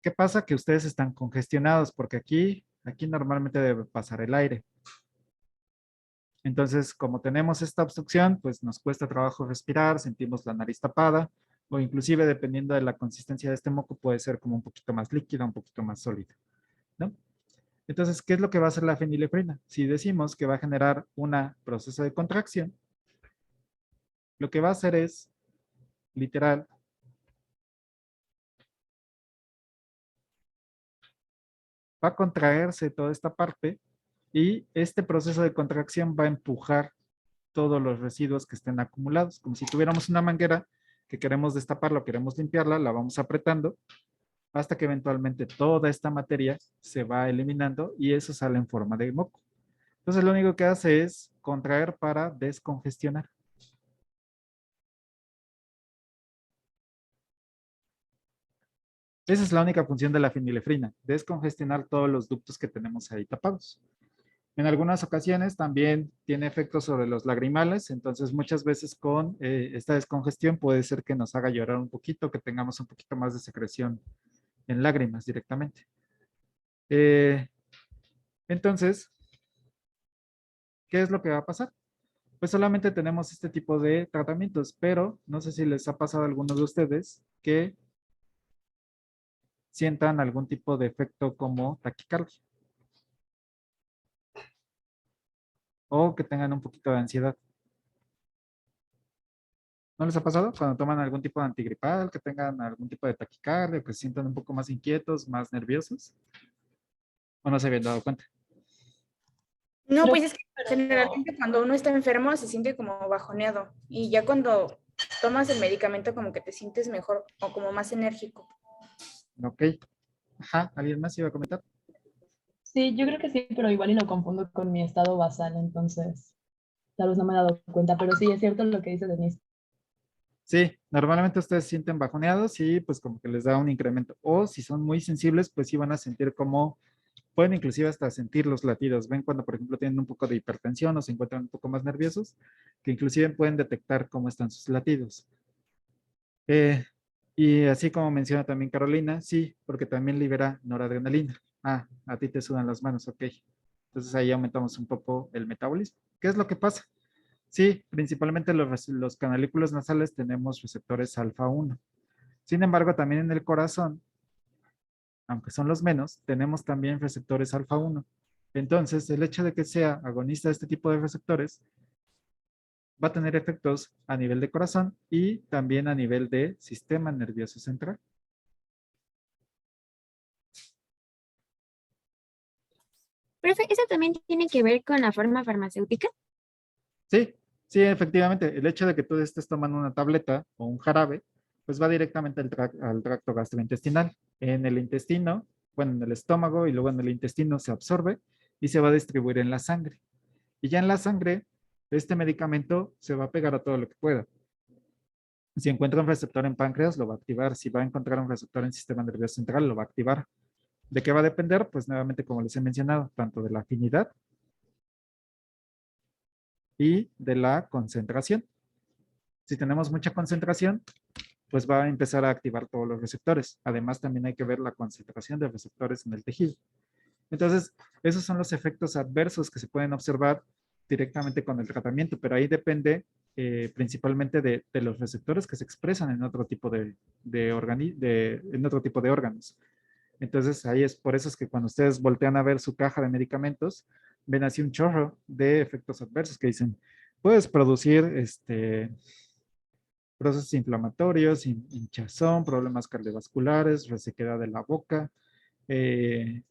S1: ¿Qué pasa? Que ustedes están congestionados porque aquí normalmente debe pasar el aire. Entonces, como tenemos esta obstrucción, pues nos cuesta trabajo respirar, sentimos la nariz tapada, o inclusive dependiendo de la consistencia de este moco, puede ser como un poquito más líquida, un poquito más sólida, ¿no? Entonces, ¿qué es lo que va a hacer la fenilefrina? Si decimos que va a generar un proceso de contracción, lo que va a hacer es, literal, va a contraerse toda esta parte y este proceso de contracción va a empujar todos los residuos que estén acumulados, como si tuviéramos una manguera que queremos destaparla o queremos limpiarla, la vamos apretando hasta que eventualmente toda esta materia se va eliminando y eso sale en forma de moco. Entonces lo único que hace es contraer para descongestionar. Esa es la única función de la fenilefrina, descongestionar todos los ductos que tenemos ahí tapados. En algunas ocasiones también tiene efectos sobre los lagrimales, entonces muchas veces con esta descongestión puede ser que nos haga llorar un poquito, que tengamos un poquito más de secreción en lágrimas directamente. Entonces, ¿qué es lo que va a pasar? Pues solamente tenemos este tipo de tratamientos, pero no sé si les ha pasado a algunos de ustedes que sientan algún tipo de efecto como taquicardia o que tengan un poquito de ansiedad. ¿No les ha pasado cuando toman algún tipo de antigripal, que tengan algún tipo de taquicardia, que se sientan un poco más inquietos, más nerviosos? ¿O no se habían dado cuenta?
S6: No,
S5: Creo
S6: pues es que generalmente cuando uno está enfermo se siente como bajoneado y ya cuando tomas el medicamento como que te sientes mejor o como más enérgico.
S1: Ok. Ajá, ¿alguien más iba a comentar?
S5: Sí, yo creo que sí, pero igual y lo confundo con mi estado basal, entonces tal vez no me he dado cuenta, pero sí es cierto lo que dice Denise.
S1: Sí, normalmente ustedes se sienten bajoneados y pues como que les da un incremento. O si son muy sensibles, pues sí van a sentir como, pueden inclusive hasta sentir los latidos. Ven cuando, por ejemplo, tienen un poco de hipertensión o se encuentran un poco más nerviosos, que inclusive pueden detectar cómo están sus latidos. Eh, y así como menciona también Carolina, sí, porque también libera noradrenalina. Ah, a ti te sudan las manos, ok. Entonces ahí aumentamos un poco el metabolismo. ¿Qué es lo que pasa? Sí, principalmente los canalículos nasales tenemos receptores alfa 1. Sin embargo, también en el corazón, aunque son los menos, tenemos también receptores alfa 1. Entonces, el hecho de que sea agonista de este tipo de receptores va a tener efectos a nivel de corazón y también a nivel de sistema nervioso central.
S2: Profe, ¿eso también tiene que ver con la forma farmacéutica?
S1: Sí, sí, efectivamente. El hecho de que tú estés tomando una tableta o un jarabe, pues va directamente al tracto gastrointestinal. En el intestino, bueno, en el estómago y luego en el intestino se absorbe y se va a distribuir en la sangre. Y ya en la sangre, este medicamento se va a pegar a todo lo que pueda. Si encuentra un receptor en páncreas, lo va a activar. Si va a encontrar un receptor en sistema nervioso central, lo va a activar. ¿De qué va a depender? Pues nuevamente, como les he mencionado, tanto de la afinidad y de la concentración. Si tenemos mucha concentración, pues va a empezar a activar todos los receptores. Además, también hay que ver la concentración de receptores en el tejido. Entonces, esos son los efectos adversos que se pueden observar directamente con el tratamiento, pero ahí depende principalmente de los receptores que se expresan en otro tipo en otro tipo de órganos. Entonces, ahí es por eso es que cuando ustedes voltean a ver su caja de medicamentos, ven así un chorro de efectos adversos que dicen, puedes producir procesos inflamatorios, hinchazón, problemas cardiovasculares, resequedad de la boca, eh,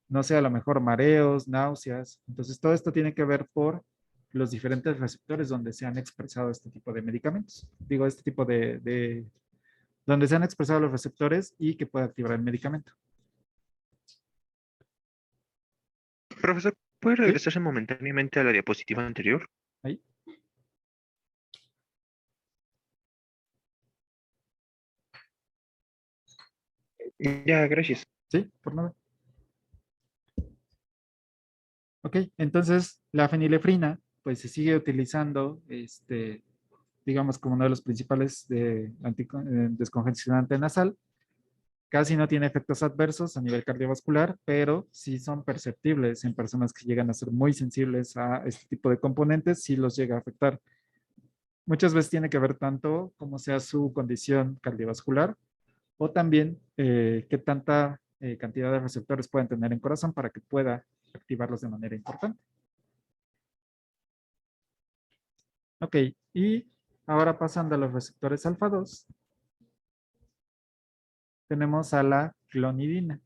S1: no sé, a lo mejor mareos, náuseas. Entonces, todo esto tiene que ver por los diferentes receptores donde se han expresado este tipo de medicamentos. Digo, este tipo donde se han expresado los receptores y que puede activar el medicamento.
S4: Profesor, ¿puede
S1: ¿Sí?
S4: regresarse momentáneamente a la diapositiva anterior?
S1: Ahí.
S4: Ya, gracias.
S1: Sí, por nada. Ok, entonces la fenilefrina, pues se sigue utilizando digamos, como uno de los principales descongestionante nasal. Casi no tiene efectos adversos a nivel cardiovascular, pero sí son perceptibles en personas que llegan a ser muy sensibles a este tipo de componentes, sí los llega a afectar. Muchas veces tiene que ver tanto como sea su condición cardiovascular o también qué tanta cantidad de receptores pueden tener en corazón para que pueda activarlos de manera importante. Ok, y ahora pasando a los receptores alfa 2, tenemos a la clonidina.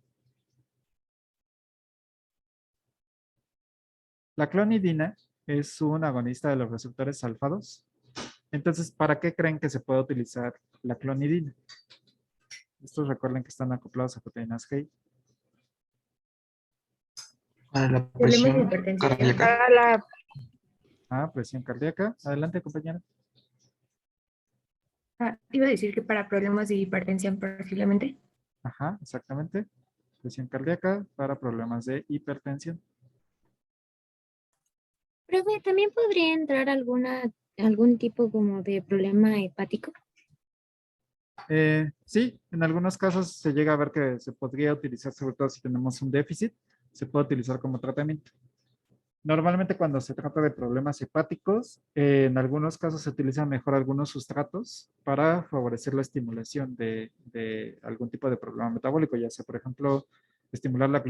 S1: La clonidina es un agonista de los receptores alfa 2. Entonces, ¿para qué creen que se puede utilizar la clonidina? Estos recuerden que están acoplados a proteínas G.
S7: Para la
S8: Problemas de
S7: presión
S8: hipertensión.
S7: cardíaca.
S6: Para la
S1: Presión cardíaca. Adelante, compañera.
S8: Iba a decir que para problemas de hipertensión posiblemente.
S1: Ajá, exactamente. Presión cardíaca para problemas de hipertensión.
S2: Profe, ¿también podría entrar algún tipo como de problema hepático?
S1: Sí, en algunos casos se llega a ver que se podría utilizar, sobre todo si tenemos un déficit, se puede utilizar como tratamiento. Normalmente cuando se trata de problemas hepáticos, en algunos casos se utilizan mejor algunos sustratos para favorecer la estimulación de algún tipo de problema metabólico, ya sea, por ejemplo, estimular la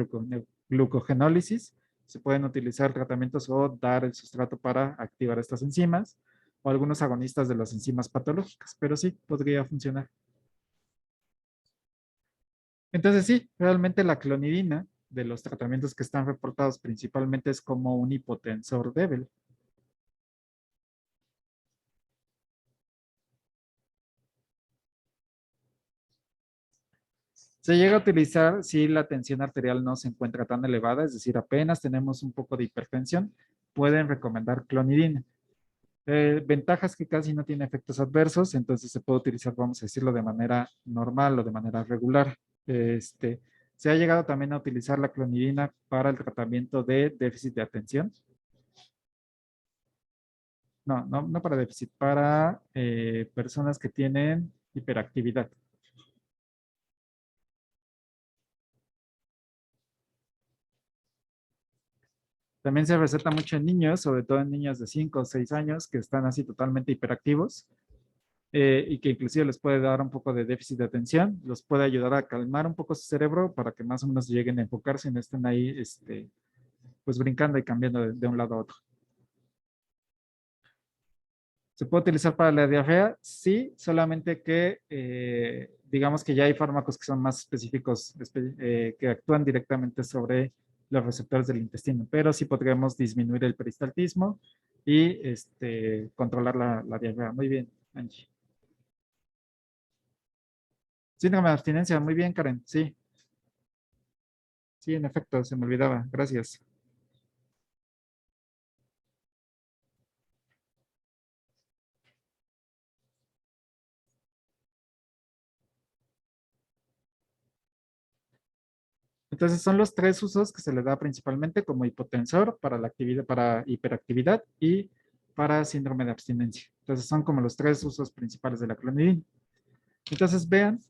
S1: glucogenólisis. Se pueden utilizar tratamientos o dar el sustrato para activar estas enzimas o algunos agonistas de las enzimas patológicas, pero sí, podría funcionar. Entonces sí, realmente la clonidina de los tratamientos que están reportados principalmente es como un hipotensor débil. Se llega a utilizar si la tensión arterial no se encuentra tan elevada, es decir, apenas tenemos un poco de hipertensión, pueden recomendar clonidina. Ventajas que casi no tiene efectos adversos, entonces se puede utilizar, vamos a decirlo, de manera normal o de manera regular. Se ha llegado también a utilizar la clonidina para el tratamiento de déficit de atención. No para déficit, para personas que tienen hiperactividad. También se receta mucho en niños, sobre todo en niños de 5 o 6 años que están así totalmente hiperactivos y que inclusive les puede dar un poco de déficit de atención, los puede ayudar a calmar un poco su cerebro para que más o menos lleguen a enfocarse y no estén ahí pues brincando y cambiando de un lado a otro. ¿Se puede utilizar para la diarrea? Sí, solamente que digamos que ya hay fármacos que son más específicos, que actúan directamente sobre los receptores del intestino, pero sí podríamos disminuir el peristaltismo y controlar la diarrea. Muy bien, Angie. Síndrome de abstinencia, muy bien, Karen, sí. Sí, en efecto, se me olvidaba. Gracias. Entonces son los tres usos que se le da principalmente como hipotensor para la actividad, para hiperactividad y para síndrome de abstinencia. Entonces son como los tres usos principales de la clonidina. Entonces vean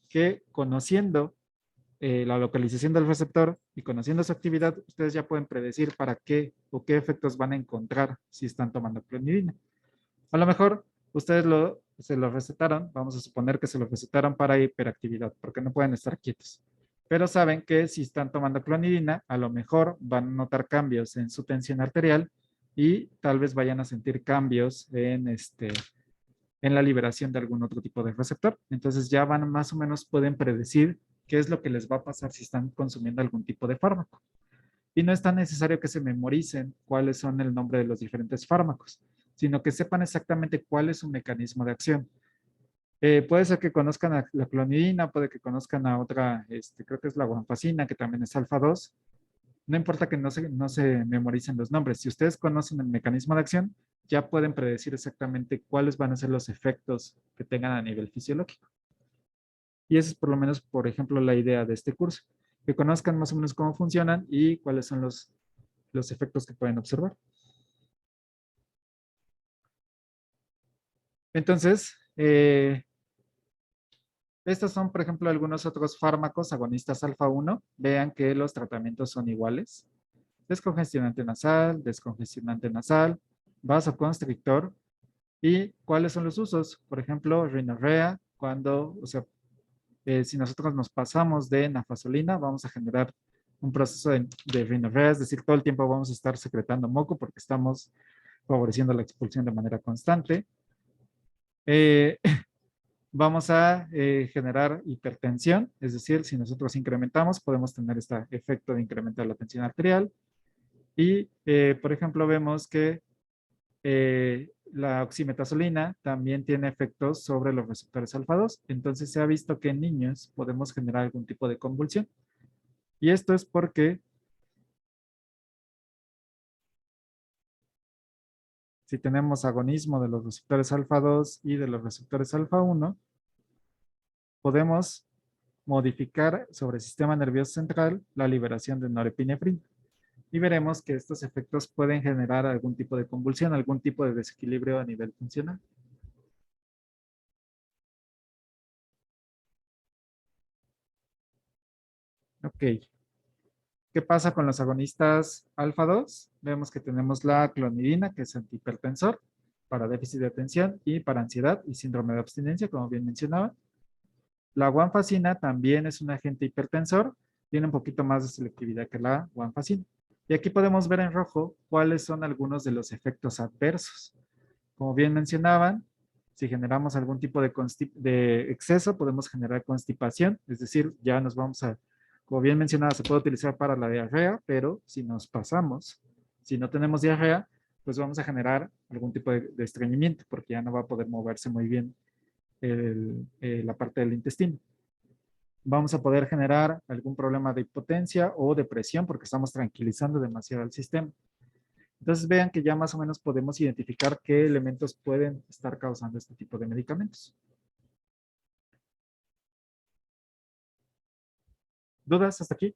S1: que conociendo la localización del receptor y conociendo su actividad, ustedes ya pueden predecir para qué o qué efectos van a encontrar si están tomando clonidina. A lo mejor ustedes se lo recetaron, vamos a suponer que se lo recetaron para hiperactividad, porque no pueden estar quietos. Pero saben que si están tomando clonidina, a lo mejor van a notar cambios en su tensión arterial y tal vez vayan a sentir cambios en la liberación de algún otro tipo de receptor. Entonces ya van más o menos pueden predecir qué es lo que les va a pasar si están consumiendo algún tipo de fármaco. Y no es tan necesario que se memoricen cuáles son el nombre de los diferentes fármacos, sino que sepan exactamente cuál es su mecanismo de acción. Puede ser que conozcan a la clonidina, puede que conozcan a otra, creo que es la guanfacina, que también es alfa 2. No importa que no se memoricen los nombres. Si ustedes conocen el mecanismo de acción, ya pueden predecir exactamente cuáles van a ser los efectos que tengan a nivel fisiológico. Y esa es por lo menos, por ejemplo, la idea de este curso. Que conozcan más o menos cómo funcionan y cuáles son los efectos que pueden observar. Entonces, estos son, por ejemplo, algunos otros fármacos agonistas alfa 1. Vean que los tratamientos son iguales. Descongestionante nasal, vasoconstrictor. ¿Y cuáles son los usos? Por ejemplo, rinorrea, cuando, o sea, si nosotros nos pasamos de nafazolina, vamos a generar un proceso de rinorrea, es decir, todo el tiempo vamos a estar secretando moco porque estamos favoreciendo la expulsión de manera constante. Eh, vamos a generar hipertensión, es decir, si nosotros incrementamos, podemos tener este efecto de incrementar la tensión arterial. Y, por ejemplo, vemos que la oximetazolina también tiene efectos sobre los receptores alfa 2. Entonces se ha visto que en niños podemos generar algún tipo de convulsión. Y esto es porque si tenemos agonismo de los receptores alfa 2 y de los receptores alfa 1, podemos modificar sobre el sistema nervioso central la liberación de norepinefrina. Y veremos que estos efectos pueden generar algún tipo de convulsión, algún tipo de desequilibrio a nivel funcional. Ok. ¿Qué pasa con los agonistas alfa 2? Vemos que tenemos la clonidina, que es antihipertensor para déficit de atención y para ansiedad y síndrome de abstinencia, como bien mencionaba. La guanfacina también es un agente hipertensor, tiene un poquito más de selectividad que la guanfacina. Y aquí podemos ver en rojo cuáles son algunos de los efectos adversos. Como bien mencionaban, si generamos algún tipo de exceso, podemos generar constipación, es decir, ya nos vamos a, como bien mencionaba, se puede utilizar para la diarrea, pero si nos pasamos, si no tenemos diarrea, pues vamos a generar algún tipo de estreñimiento, porque ya no va a poder moverse muy bien la parte del intestino. Vamos a poder generar algún problema de hipotencia o de presión, porque estamos tranquilizando demasiado el sistema. Entonces vean que ya más o menos podemos identificar qué elementos pueden estar causando este tipo de medicamentos. ¿Dudas hasta aquí?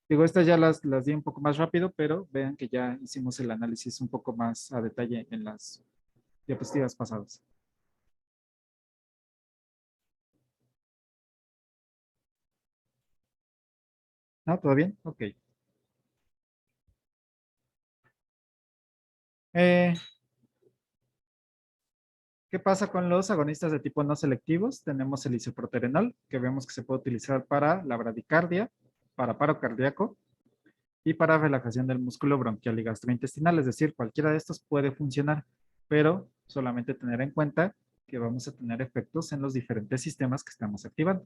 S1: Digo, estas ya las di un poco más rápido, pero vean que ya hicimos el análisis un poco más a detalle en las diapositivas pasadas. ¿No? ¿Todo bien? Ok. ¿Qué pasa con los agonistas de tipo no selectivos? Tenemos el isoproterenol, que vemos que se puede utilizar para la bradicardia, para paro cardíaco y para relajación del músculo bronquial y gastrointestinal. Es decir, cualquiera de estos puede funcionar, pero solamente tener en cuenta que vamos a tener efectos en los diferentes sistemas que estamos activando.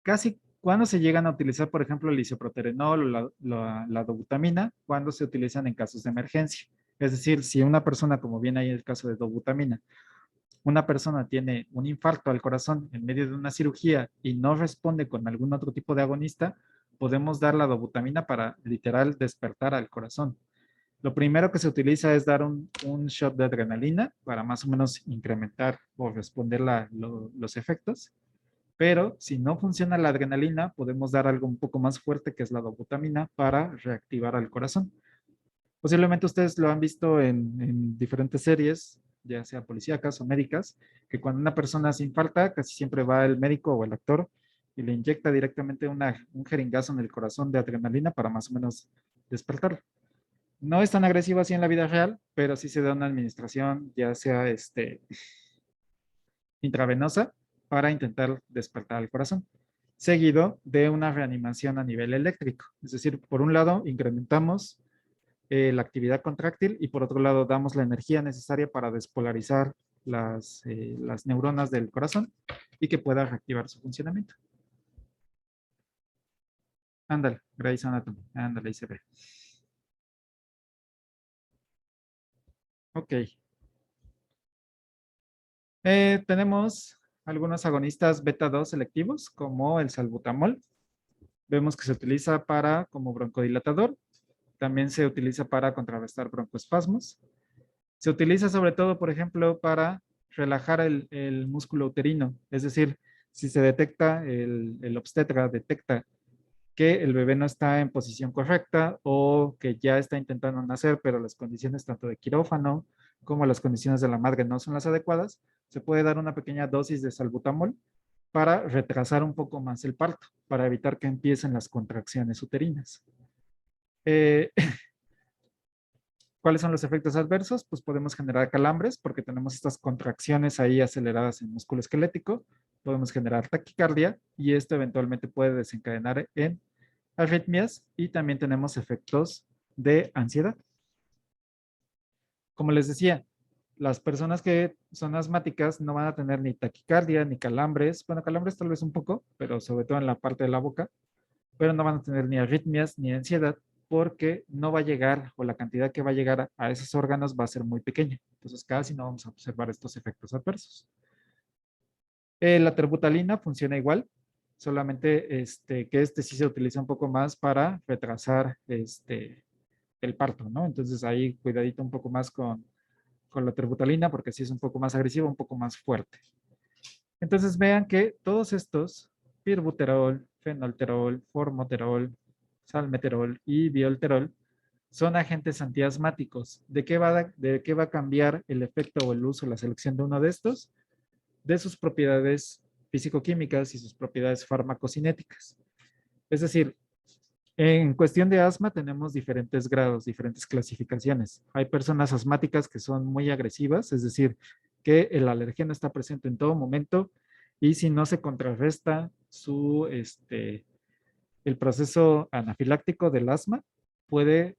S1: Casi cuando se llegan a utilizar, por ejemplo, el isoproterenol o la dobutamina, cuando se utilizan en casos de emergencia. Es decir, si una persona, como viene ahí el caso de dobutamina, una persona tiene un infarto al corazón en medio de una cirugía y no responde con algún otro tipo de agonista, podemos dar la dobutamina para literal despertar al corazón. Lo primero que se utiliza es dar un shot de adrenalina para más o menos incrementar o responder los efectos. Pero si no funciona la adrenalina, podemos dar algo un poco más fuerte que es la dobutamina para reactivar al corazón. Posiblemente ustedes lo han visto en diferentes series, ya sea policíacas o médicas, que cuando una persona se infarta, casi siempre va el médico o el actor y le inyecta directamente un jeringazo en el corazón de adrenalina para más o menos despertarlo. No es tan agresivo así en la vida real, pero sí se da una administración, ya sea intravenosa, para intentar despertar al corazón, seguido de una reanimación a nivel eléctrico. Es decir, por un lado, incrementamos la actividad contráctil y por otro lado damos la energía necesaria para despolarizar las neuronas del corazón y que pueda reactivar su funcionamiento. Ándale, Grey's Anatomy. Ándale, ahí se ve. Ok. Tenemos algunos agonistas beta 2 selectivos como el salbutamol. Vemos que se utiliza como broncodilatador. También se utiliza para contrarrestar broncoespasmos. Se utiliza sobre todo, por ejemplo, para relajar el músculo uterino. Es decir, si se detecta, el obstetra detecta que el bebé no está en posición correcta o que ya está intentando nacer, pero las condiciones tanto de quirófano como las condiciones de la madre no son las adecuadas, se puede dar una pequeña dosis de salbutamol para retrasar un poco más el parto, para evitar que empiecen las contracciones uterinas. Eh, ¿Cuáles son los efectos adversos? Pues podemos generar calambres porque tenemos estas contracciones ahí aceleradas en músculo esquelético. Podemos generar taquicardia y esto eventualmente puede desencadenar en arritmias y también tenemos efectos de ansiedad. Como les decía, las personas que son asmáticas no van a tener ni taquicardia ni calambres. Bueno, calambres tal vez un poco, pero sobre todo en la parte de la boca, pero no van a tener ni arritmias ni ansiedad porque no va a llegar o la cantidad que va a llegar a esos órganos va a ser muy pequeña. Entonces casi no vamos a observar estos efectos adversos. La terbutalina funciona igual, solamente que sí se utiliza un poco más para retrasar el parto, ¿no? Entonces ahí cuidadito un poco más con la terbutalina porque sí es un poco más agresivo, un poco más fuerte. Entonces vean que todos estos, pirbuterol, fenolterol, formoterol, salmeterol y biolterol, son agentes antiasmáticos. ¿De qué va a cambiar el efecto o el uso, la selección de uno de estos? De sus propiedades físico-químicas y sus propiedades farmacocinéticas. Es decir, en cuestión de asma tenemos diferentes grados, diferentes clasificaciones. Hay personas asmáticas que son muy agresivas, es decir, que el alergeno está presente en todo momento y si no se contrarresta el proceso anafiláctico del asma, puede,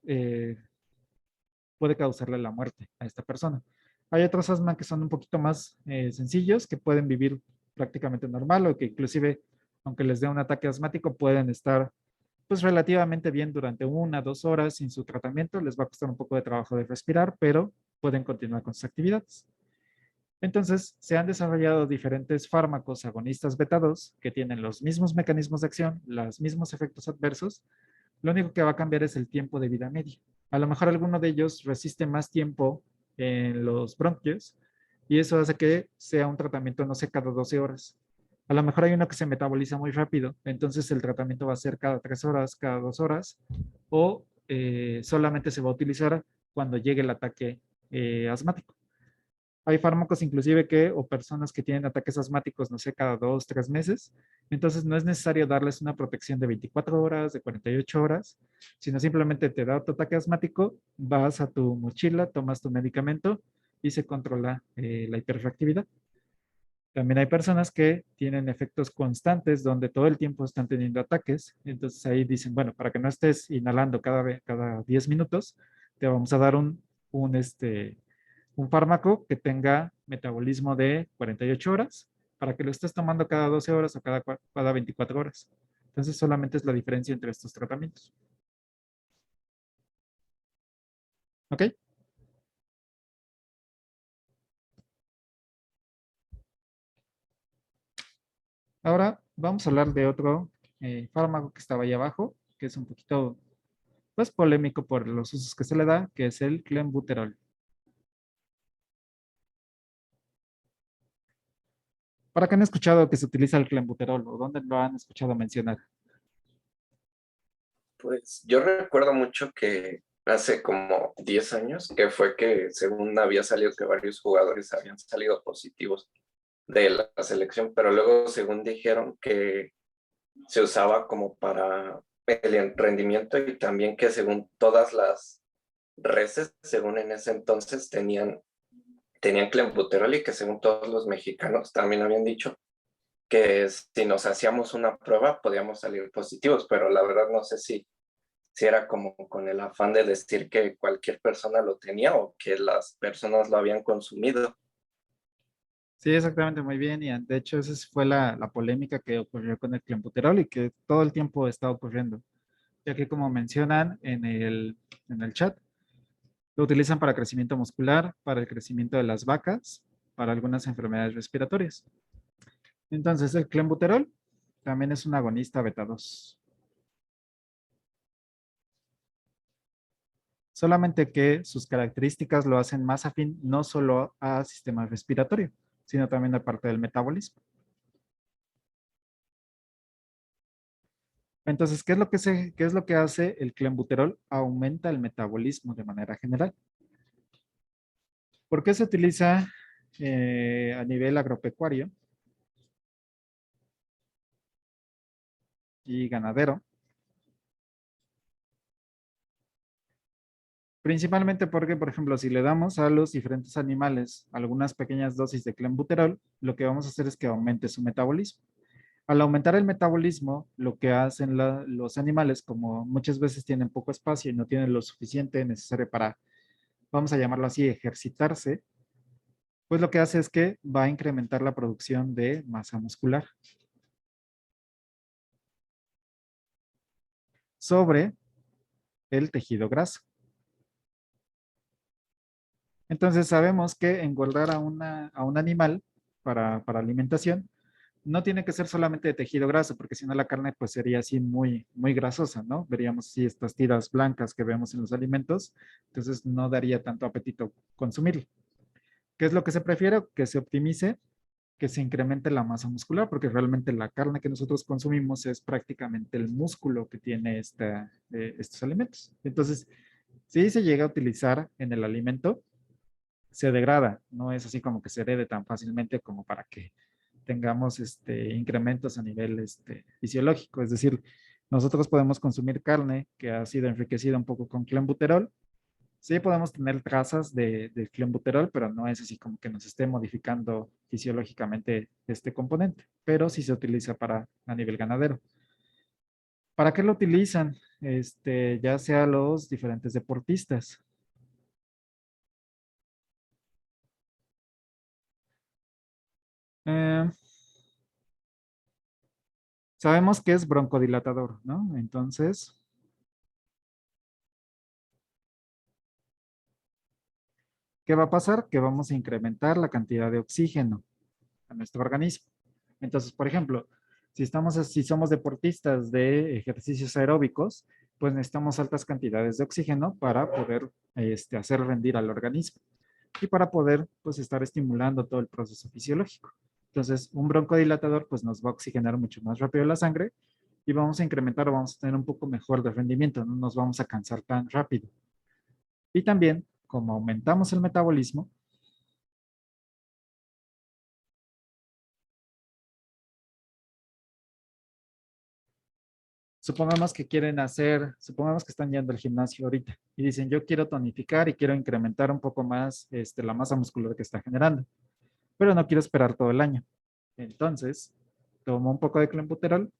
S1: puede causarle la muerte a esta persona. Hay otros asma que son un poquito más sencillos, que pueden vivir prácticamente normal o que inclusive, aunque les dé un ataque asmático, pueden estar pues relativamente bien durante 1 o 2 horas sin su tratamiento. Les va a costar un poco de trabajo de respirar, pero pueden continuar con sus actividades. Entonces, se han desarrollado diferentes fármacos agonistas beta 2 que tienen los mismos mecanismos de acción, los mismos efectos adversos. Lo único que va a cambiar es el tiempo de vida media. A lo mejor alguno de ellos resiste más tiempo en los bronquios y eso hace que sea un tratamiento, no sé, cada 12 horas. A lo mejor hay uno que se metaboliza muy rápido, entonces el tratamiento va a ser cada 3 horas, cada 2 horas, o solamente se va a utilizar cuando llegue el ataque asmático. Hay fármacos inclusive que, o personas que tienen ataques asmáticos, no sé, cada 2, 3 meses. Entonces no es necesario darles una protección de 24 horas, de 48 horas, sino simplemente te da tu ataque asmático, vas a tu mochila, tomas tu medicamento y se controla la hiperreactividad. También hay personas que tienen efectos constantes donde todo el tiempo están teniendo ataques. Entonces ahí dicen, bueno, para que no estés inhalando cada 10 minutos, te vamos a dar un fármaco que tenga metabolismo de 48 horas para que lo estés tomando cada 12 horas o cada 24 horas. Entonces solamente es la diferencia entre estos tratamientos. ¿Ok? Ahora vamos a hablar de otro fármaco que estaba ahí abajo, que es un poquito pues, polémico por los usos que se le da, que es el clenbuterol. ¿Para qué han escuchado que se utiliza el clenbuterol o dónde lo han escuchado mencionar?
S7: Pues yo recuerdo mucho que hace como 10 años, que fue que según había salido que varios jugadores habían salido positivos de la selección, pero luego según dijeron que se usaba como para el rendimiento y también que según todas las reses, según en ese entonces tenían clenbuterol y que según todos los mexicanos también habían dicho que si nos hacíamos una prueba podíamos salir positivos, pero la verdad no sé si era como con el afán de decir que cualquier persona lo tenía o que las personas lo habían consumido.
S1: Sí, exactamente, muy bien. Y de hecho, esa fue la polémica que ocurrió con el clenbuterol y que todo el tiempo está ocurriendo. Ya que como mencionan en el chat, lo utilizan para crecimiento muscular, para el crecimiento de las vacas, para algunas enfermedades respiratorias. Entonces, el clenbuterol también es un agonista beta 2. Solamente que sus características lo hacen más afín no solo a sistema respiratorio, sino también a parte del metabolismo. Entonces, ¿qué es lo que hace el clenbuterol? Aumenta el metabolismo de manera general. ¿Por qué se utiliza a nivel agropecuario y ganadero? Principalmente porque, por ejemplo, si le damos a los diferentes animales algunas pequeñas dosis de clenbuterol, lo que vamos a hacer es que aumente su metabolismo. Al aumentar el metabolismo, lo que hacen los animales, como muchas veces tienen poco espacio y no tienen lo suficiente necesario para, vamos a llamarlo así, ejercitarse, pues lo que hace es que va a incrementar la producción de masa muscular sobre el tejido graso. Entonces sabemos que engordar a un animal para alimentación no tiene que ser solamente de tejido graso, porque si no la carne pues sería así muy, muy grasosa, ¿no? Veríamos así estas tiras blancas que vemos en los alimentos, entonces no daría tanto apetito consumirlo. ¿Qué es lo que se prefiere? Que se optimice, que se incremente la masa muscular, porque realmente la carne que nosotros consumimos es prácticamente el músculo que tiene estos alimentos. Entonces, si se llega a utilizar en el alimento, se degrada, no es así como que se herede tan fácilmente como para que tengamos incrementos a nivel fisiológico. Es decir, nosotros podemos consumir carne que ha sido enriquecida un poco con clenbuterol. Sí podemos tener trazas de clenbuterol, pero no es así como que nos esté modificando fisiológicamente este componente, pero sí se utiliza a nivel ganadero. ¿Para qué lo utilizan? Ya sea los diferentes deportistas. Eh, Sabemos que es broncodilatador, ¿no? Entonces, ¿qué va a pasar? Que vamos a incrementar la cantidad de oxígeno a nuestro organismo. Entonces, por ejemplo, si somos deportistas de ejercicios aeróbicos, pues necesitamos altas cantidades de oxígeno para poder hacer rendir al organismo y para poder pues estar estimulando todo el proceso fisiológico. Entonces, un broncodilatador pues nos va a oxigenar mucho más rápido la sangre y vamos a incrementar o vamos a tener un poco mejor de rendimiento, no nos vamos a cansar tan rápido. Y también, como aumentamos el metabolismo, supongamos supongamos que están yendo al gimnasio ahorita y dicen, yo quiero tonificar y quiero incrementar un poco más la masa muscular que está generando, pero no quiero esperar todo el año. Entonces, tomo un poco de clenbuterol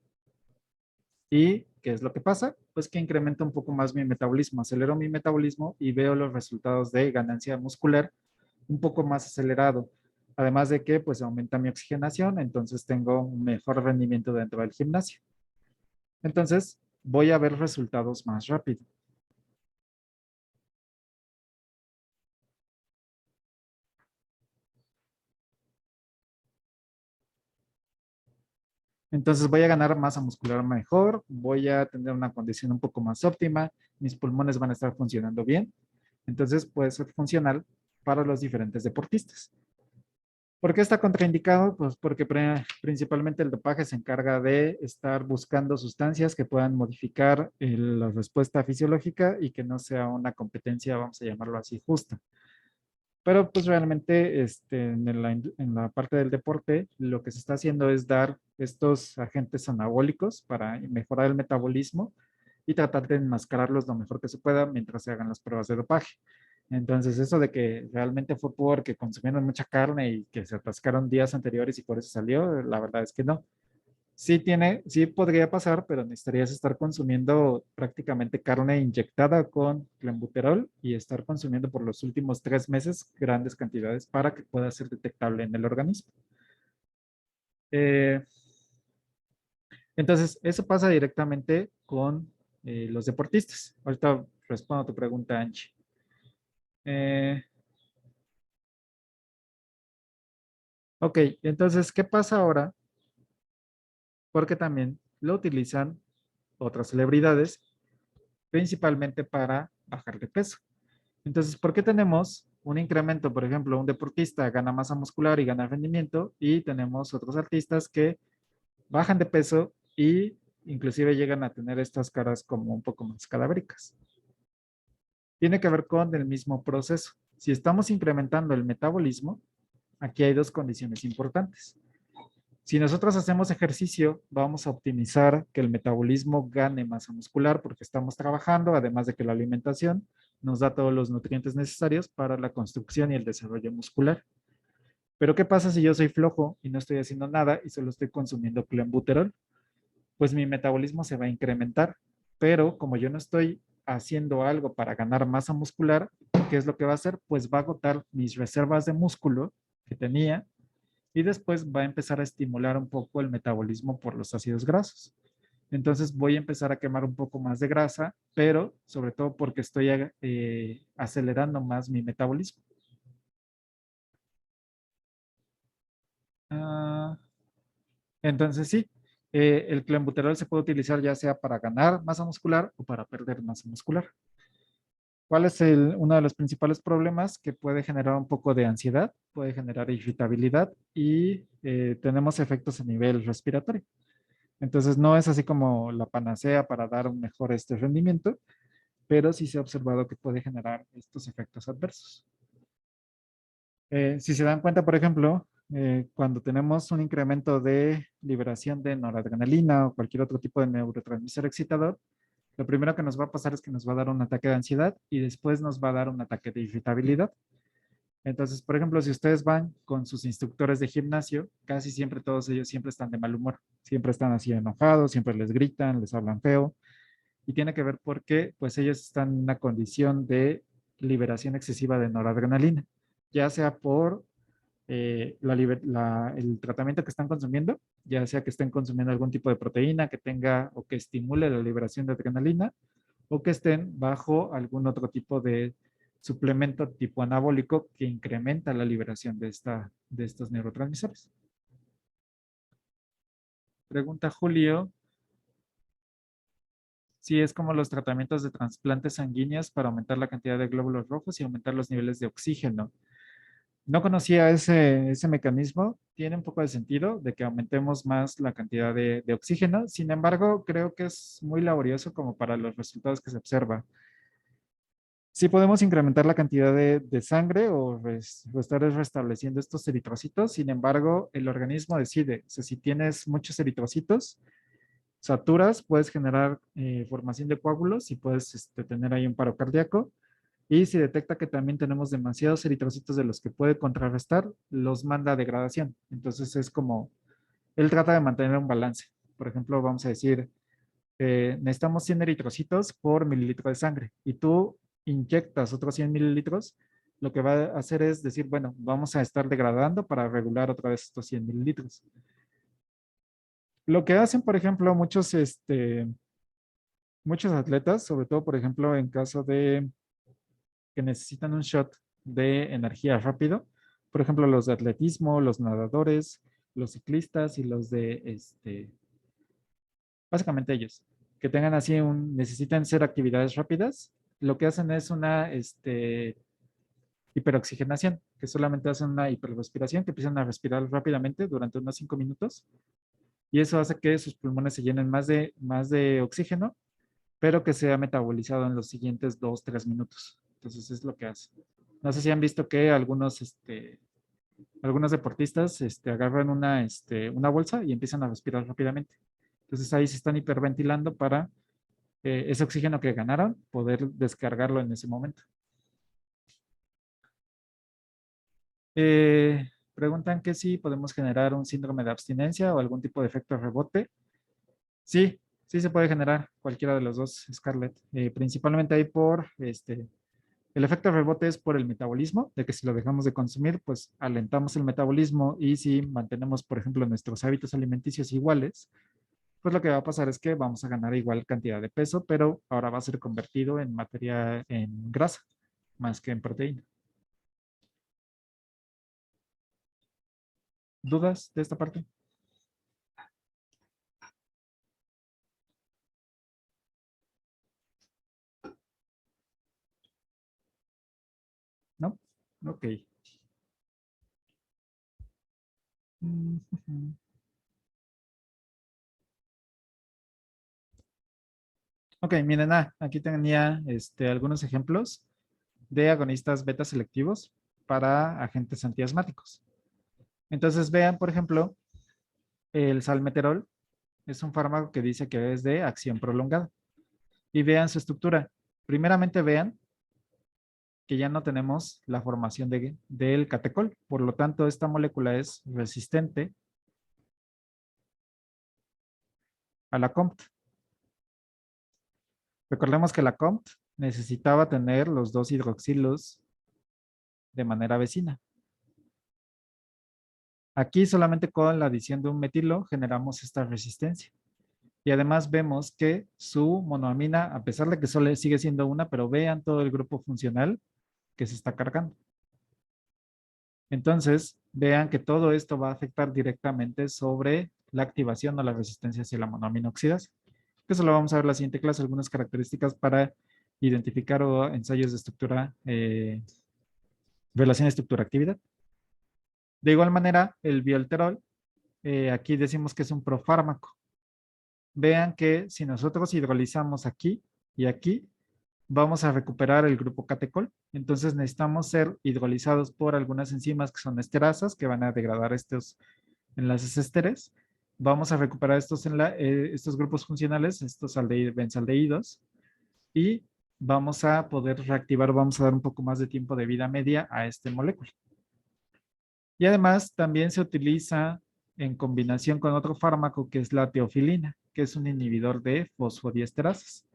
S1: y ¿qué es lo que pasa? Pues que incrementa un poco más mi metabolismo, acelero mi metabolismo y veo los resultados de ganancia muscular un poco más acelerado. Además de que pues aumenta mi oxigenación, entonces tengo un mejor rendimiento dentro del gimnasio. Entonces, voy a ver resultados más rápido. Entonces voy a ganar masa muscular mejor, voy a tener una condición un poco más óptima, mis pulmones van a estar funcionando bien. Entonces puede ser funcional para los diferentes deportistas. ¿Por qué está contraindicado? Pues porque principalmente el dopaje se encarga de estar buscando sustancias que puedan modificar la respuesta fisiológica y que no sea una competencia, vamos a llamarlo así, justa. Pero pues realmente en la parte del deporte lo que se está haciendo es dar estos agentes anabólicos para mejorar el metabolismo y tratar de enmascararlos lo mejor que se pueda mientras se hagan las pruebas de dopaje. Entonces eso de que realmente fue porque consumieron mucha carne y que se atascaron días anteriores y por eso salió, la verdad es que no. Sí podría pasar, pero necesitarías estar consumiendo prácticamente carne inyectada con clenbuterol y estar consumiendo por los últimos 3 meses grandes cantidades para que pueda ser detectable en el organismo. Eh, entonces, eso pasa directamente con los deportistas. Ahorita respondo a tu pregunta, Anchi. Eh, ok, entonces, ¿qué pasa ahora? Porque también lo utilizan otras celebridades, principalmente para bajar de peso. Entonces, ¿por qué tenemos un incremento? Por ejemplo, un deportista gana masa muscular y gana rendimiento y tenemos otros artistas que bajan de peso y inclusive llegan a tener estas caras como un poco más cadavéricas. Tiene que ver con el mismo proceso. Si estamos incrementando el metabolismo, aquí hay dos condiciones importantes. Si nosotros hacemos ejercicio, vamos a optimizar que el metabolismo gane masa muscular porque estamos trabajando, además de que la alimentación nos da todos los nutrientes necesarios para la construcción y el desarrollo muscular. Pero ¿qué pasa si yo soy flojo y no estoy haciendo nada y solo estoy consumiendo clenbuterol? Pues mi metabolismo se va a incrementar, pero como yo no estoy haciendo algo para ganar masa muscular, ¿qué es lo que va a hacer? Pues va a agotar mis reservas de músculo que tenía y después va a empezar a estimular un poco el metabolismo por los ácidos grasos. Entonces voy a empezar a quemar un poco más de grasa, pero sobre todo porque estoy acelerando más mi metabolismo. Entonces sí, el clenbuterol se puede utilizar ya sea para ganar masa muscular o para perder masa muscular. ¿Cuál es uno de los principales problemas? Que puede generar un poco de ansiedad, puede generar irritabilidad y tenemos efectos a nivel respiratorio. Entonces no es así como la panacea para dar un mejor rendimiento, pero sí se ha observado que puede generar estos efectos adversos. Si se dan cuenta, por ejemplo, cuando tenemos un incremento de liberación de noradrenalina o cualquier otro tipo de neurotransmisor excitador, lo primero que nos va a pasar es que nos va a dar un ataque de ansiedad y después nos va a dar un ataque de irritabilidad. Entonces, por ejemplo, si ustedes van con sus instructores de gimnasio, casi siempre todos ellos siempre están de mal humor, siempre están así enojados, siempre les gritan, les hablan feo y tiene que ver porque pues ellos están en una condición de liberación excesiva de noradrenalina, ya sea por el tratamiento que están consumiendo, ya sea que estén consumiendo algún tipo de proteína que tenga o que estimule la liberación de adrenalina o que estén bajo algún otro tipo de suplemento tipo anabólico que incrementa la liberación de estos neurotransmisores. Pregunta Julio si es como los tratamientos de trasplantes sanguíneos para aumentar la cantidad de glóbulos rojos y aumentar los niveles de oxígeno. No conocía ese mecanismo. Tiene un poco de sentido de que aumentemos más la cantidad de oxígeno. Sin embargo, creo que es muy laborioso como para los resultados que se observa. Sí podemos incrementar la cantidad de sangre o estar restableciendo estos eritrocitos. Sin embargo, el organismo decide. O sea, si tienes muchos eritrocitos, saturas, puedes generar formación de coágulos y puedes tener ahí un paro cardíaco. Y si detecta que también tenemos demasiados eritrocitos de los que puede contrarrestar, los manda a degradación. Entonces es como, él trata de mantener un balance. Por ejemplo, vamos a decir, necesitamos 100 eritrocitos por mililitro de sangre y tú inyectas otros 100 mililitros, lo que va a hacer es decir, bueno, vamos a estar degradando para regular otra vez estos 100 mililitros. Lo que hacen, por ejemplo, muchos atletas, sobre todo, por ejemplo, en caso de que necesitan un shot de energía rápido. Por ejemplo, los de atletismo, los nadadores, los ciclistas y los básicamente ellos, que tengan así necesitan ser actividades rápidas, lo que hacen es una hiperoxigenación, que solamente hacen una hiperrespiración, que empiezan a respirar rápidamente durante unos 5 minutos y eso hace que sus pulmones se llenen más de oxígeno, pero que sea metabolizado en los siguientes 2, 3 minutos. Entonces es lo que hace. No sé si han visto que algunos deportistas agarran una bolsa y empiezan a respirar rápidamente. Entonces ahí se están hiperventilando para ese oxígeno que ganaron, poder descargarlo en ese momento. Preguntan que si podemos generar un síndrome de abstinencia o algún tipo de efecto rebote. Sí, sí se puede generar cualquiera de los dos, Scarlett. Principalmente ahí por el efecto rebote es por el metabolismo, de que si lo dejamos de consumir, pues alentamos el metabolismo y si mantenemos, por ejemplo, nuestros hábitos alimenticios iguales, pues lo que va a pasar es que vamos a ganar igual cantidad de peso, pero ahora va a ser convertido en materia, en grasa, más que en proteína. ¿Dudas de esta parte? ¿No? Ok. Ok, miren, aquí tenía algunos ejemplos de agonistas beta selectivos para agentes antiasmáticos. Entonces vean, por ejemplo, el salmeterol es un fármaco que dice que es de acción prolongada. Y vean su estructura. Primeramente vean que ya no tenemos la formación del catecol. Por lo tanto, esta molécula es resistente a la COMT. Recordemos que la COMT necesitaba tener los dos hidroxilos de manera vecina. Aquí solamente con la adición de un metilo generamos esta resistencia. Y además vemos que su monoamina, a pesar de que solo sigue siendo una, pero vean todo el grupo funcional que se está cargando. Entonces, vean que todo esto va a afectar directamente sobre la activación o la resistencia hacia la monoamina oxidasa. Eso lo vamos a ver en la siguiente clase, algunas características para identificar o ensayos de estructura, relación estructura-actividad. De igual manera, el biolterol, aquí decimos que es un profármaco. Vean que si nosotros hidrolizamos aquí y aquí, vamos a recuperar el grupo catecol. Entonces necesitamos ser hidrolizados por algunas enzimas que son esterasas, que van a degradar estos enlaces ésteres. Vamos a recuperar estos grupos funcionales, estos benzaldehídos, y vamos a poder reactivar, vamos a dar un poco más de tiempo de vida media a esta molécula. Y además también se utiliza en combinación con otro fármaco que es la teofilina, que es un inhibidor de fosfodiesterasas.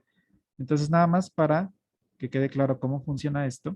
S1: Entonces, nada más para que quede claro cómo funciona esto.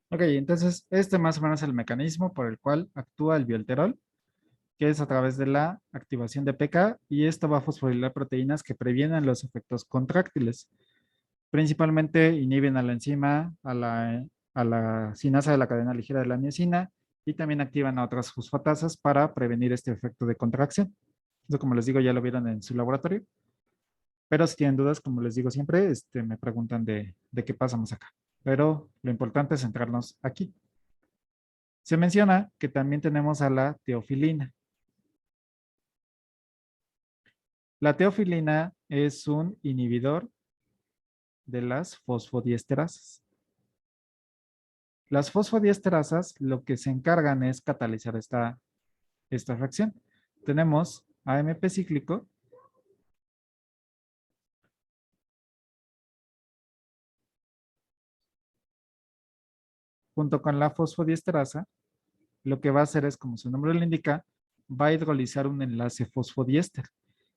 S1: Ok, entonces este más o menos es el mecanismo por el cual actúa el biolterol, que es a través de la activación de PK, y esto va a fosforilar proteínas que previenen los efectos contráctiles. Principalmente inhiben a la enzima, a la sinasa de la cadena ligera de la miosina, y también activan a otras fosfatasas para prevenir este efecto de contracción. Eso, como les digo, ya lo vieron en su laboratorio. Pero si tienen dudas, como les digo siempre, me preguntan de qué pasamos acá. Pero lo importante es centrarnos aquí. Se menciona que también tenemos a la teofilina. La teofilina es un inhibidor de las fosfodiesterasas. Las fosfodiesterasas lo que se encargan es catalizar esta reacción. Tenemos AMP cíclico junto con la fosfodiesterasa. Lo que va a hacer es, como su nombre lo indica, va a hidrolizar un enlace fosfodiéster.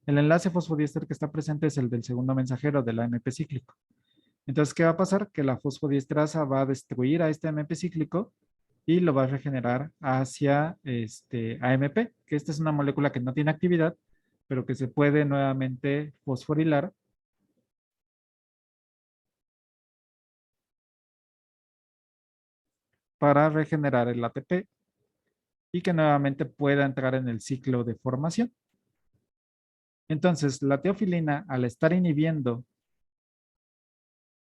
S1: El enlace fosfodiéster que está presente es el del segundo mensajero del AMP cíclico. Entonces, ¿qué va a pasar? Que la fosfodiesterasa va a destruir a este AMP cíclico y lo va a regenerar hacia AMP, que esta es una molécula que no tiene actividad, pero que se puede nuevamente fosforilar para regenerar el ATP y que nuevamente pueda entrar en el ciclo de formación. Entonces, la teofilina, al estar inhibiendo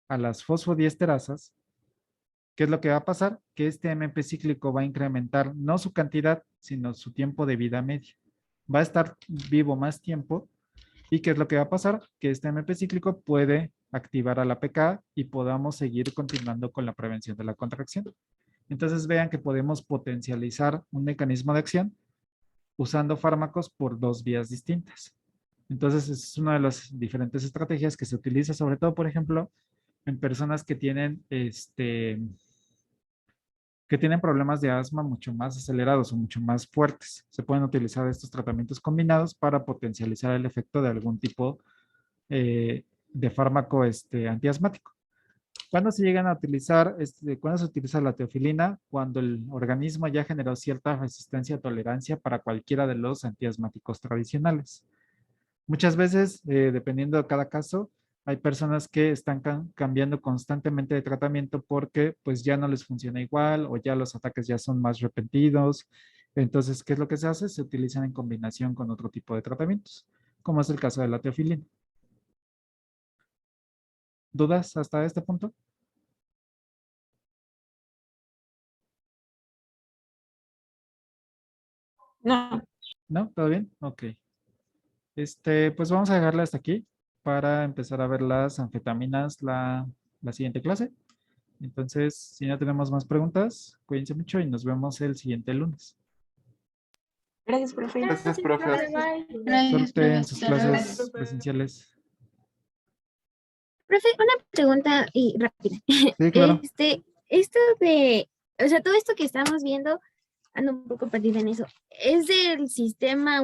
S1: a las fosfodiesterasas, ¿qué es lo que va a pasar? Que este AMP cíclico va a incrementar no su cantidad, sino su tiempo de vida media. Va a estar vivo más tiempo. ¿Y qué es lo que va a pasar? Que este AMP cíclico puede activar a la PK y podamos seguir continuando con la prevención de la contracción. Entonces vean que podemos potencializar un mecanismo de acción usando fármacos por 2 vías distintas. Entonces, es una de las diferentes estrategias que se utiliza, sobre todo, por ejemplo, en personas que tienen problemas de asma mucho más acelerados o mucho más fuertes. Se pueden utilizar estos tratamientos combinados para potencializar el efecto de algún tipo de fármaco antiasmático. ¿Cuándo se llegan a utilizar, cuándo se utiliza la teofilina? Cuando el organismo ya generó cierta resistencia o tolerancia para cualquiera de los antiasmáticos tradicionales. Muchas veces, dependiendo de cada caso, hay personas que están cambiando constantemente de tratamiento porque pues ya no les funciona igual o ya los ataques ya son más repentinos. Entonces, ¿qué es lo que se hace? Se utilizan en combinación con otro tipo de tratamientos, como es el caso de la teofilina. ¿Dudas hasta este punto?
S6: No.
S1: ¿No? ¿Todo bien? Ok. Pues vamos a dejarla hasta aquí para empezar a ver las anfetaminas la siguiente clase. Entonces, si no tenemos más preguntas, cuídense mucho y nos vemos el siguiente lunes.
S3: Gracias, profe.
S4: Gracias, profe.
S5: Gracias,
S1: Suerte en sus
S5: profe. Hasta luego.
S1: clases presenciales.
S2: Profe, una pregunta y rápida.
S1: Sí, claro.
S2: Esto de, o sea, todo esto que estamos viendo, ando un poco perdida en eso. ¿Es del sistema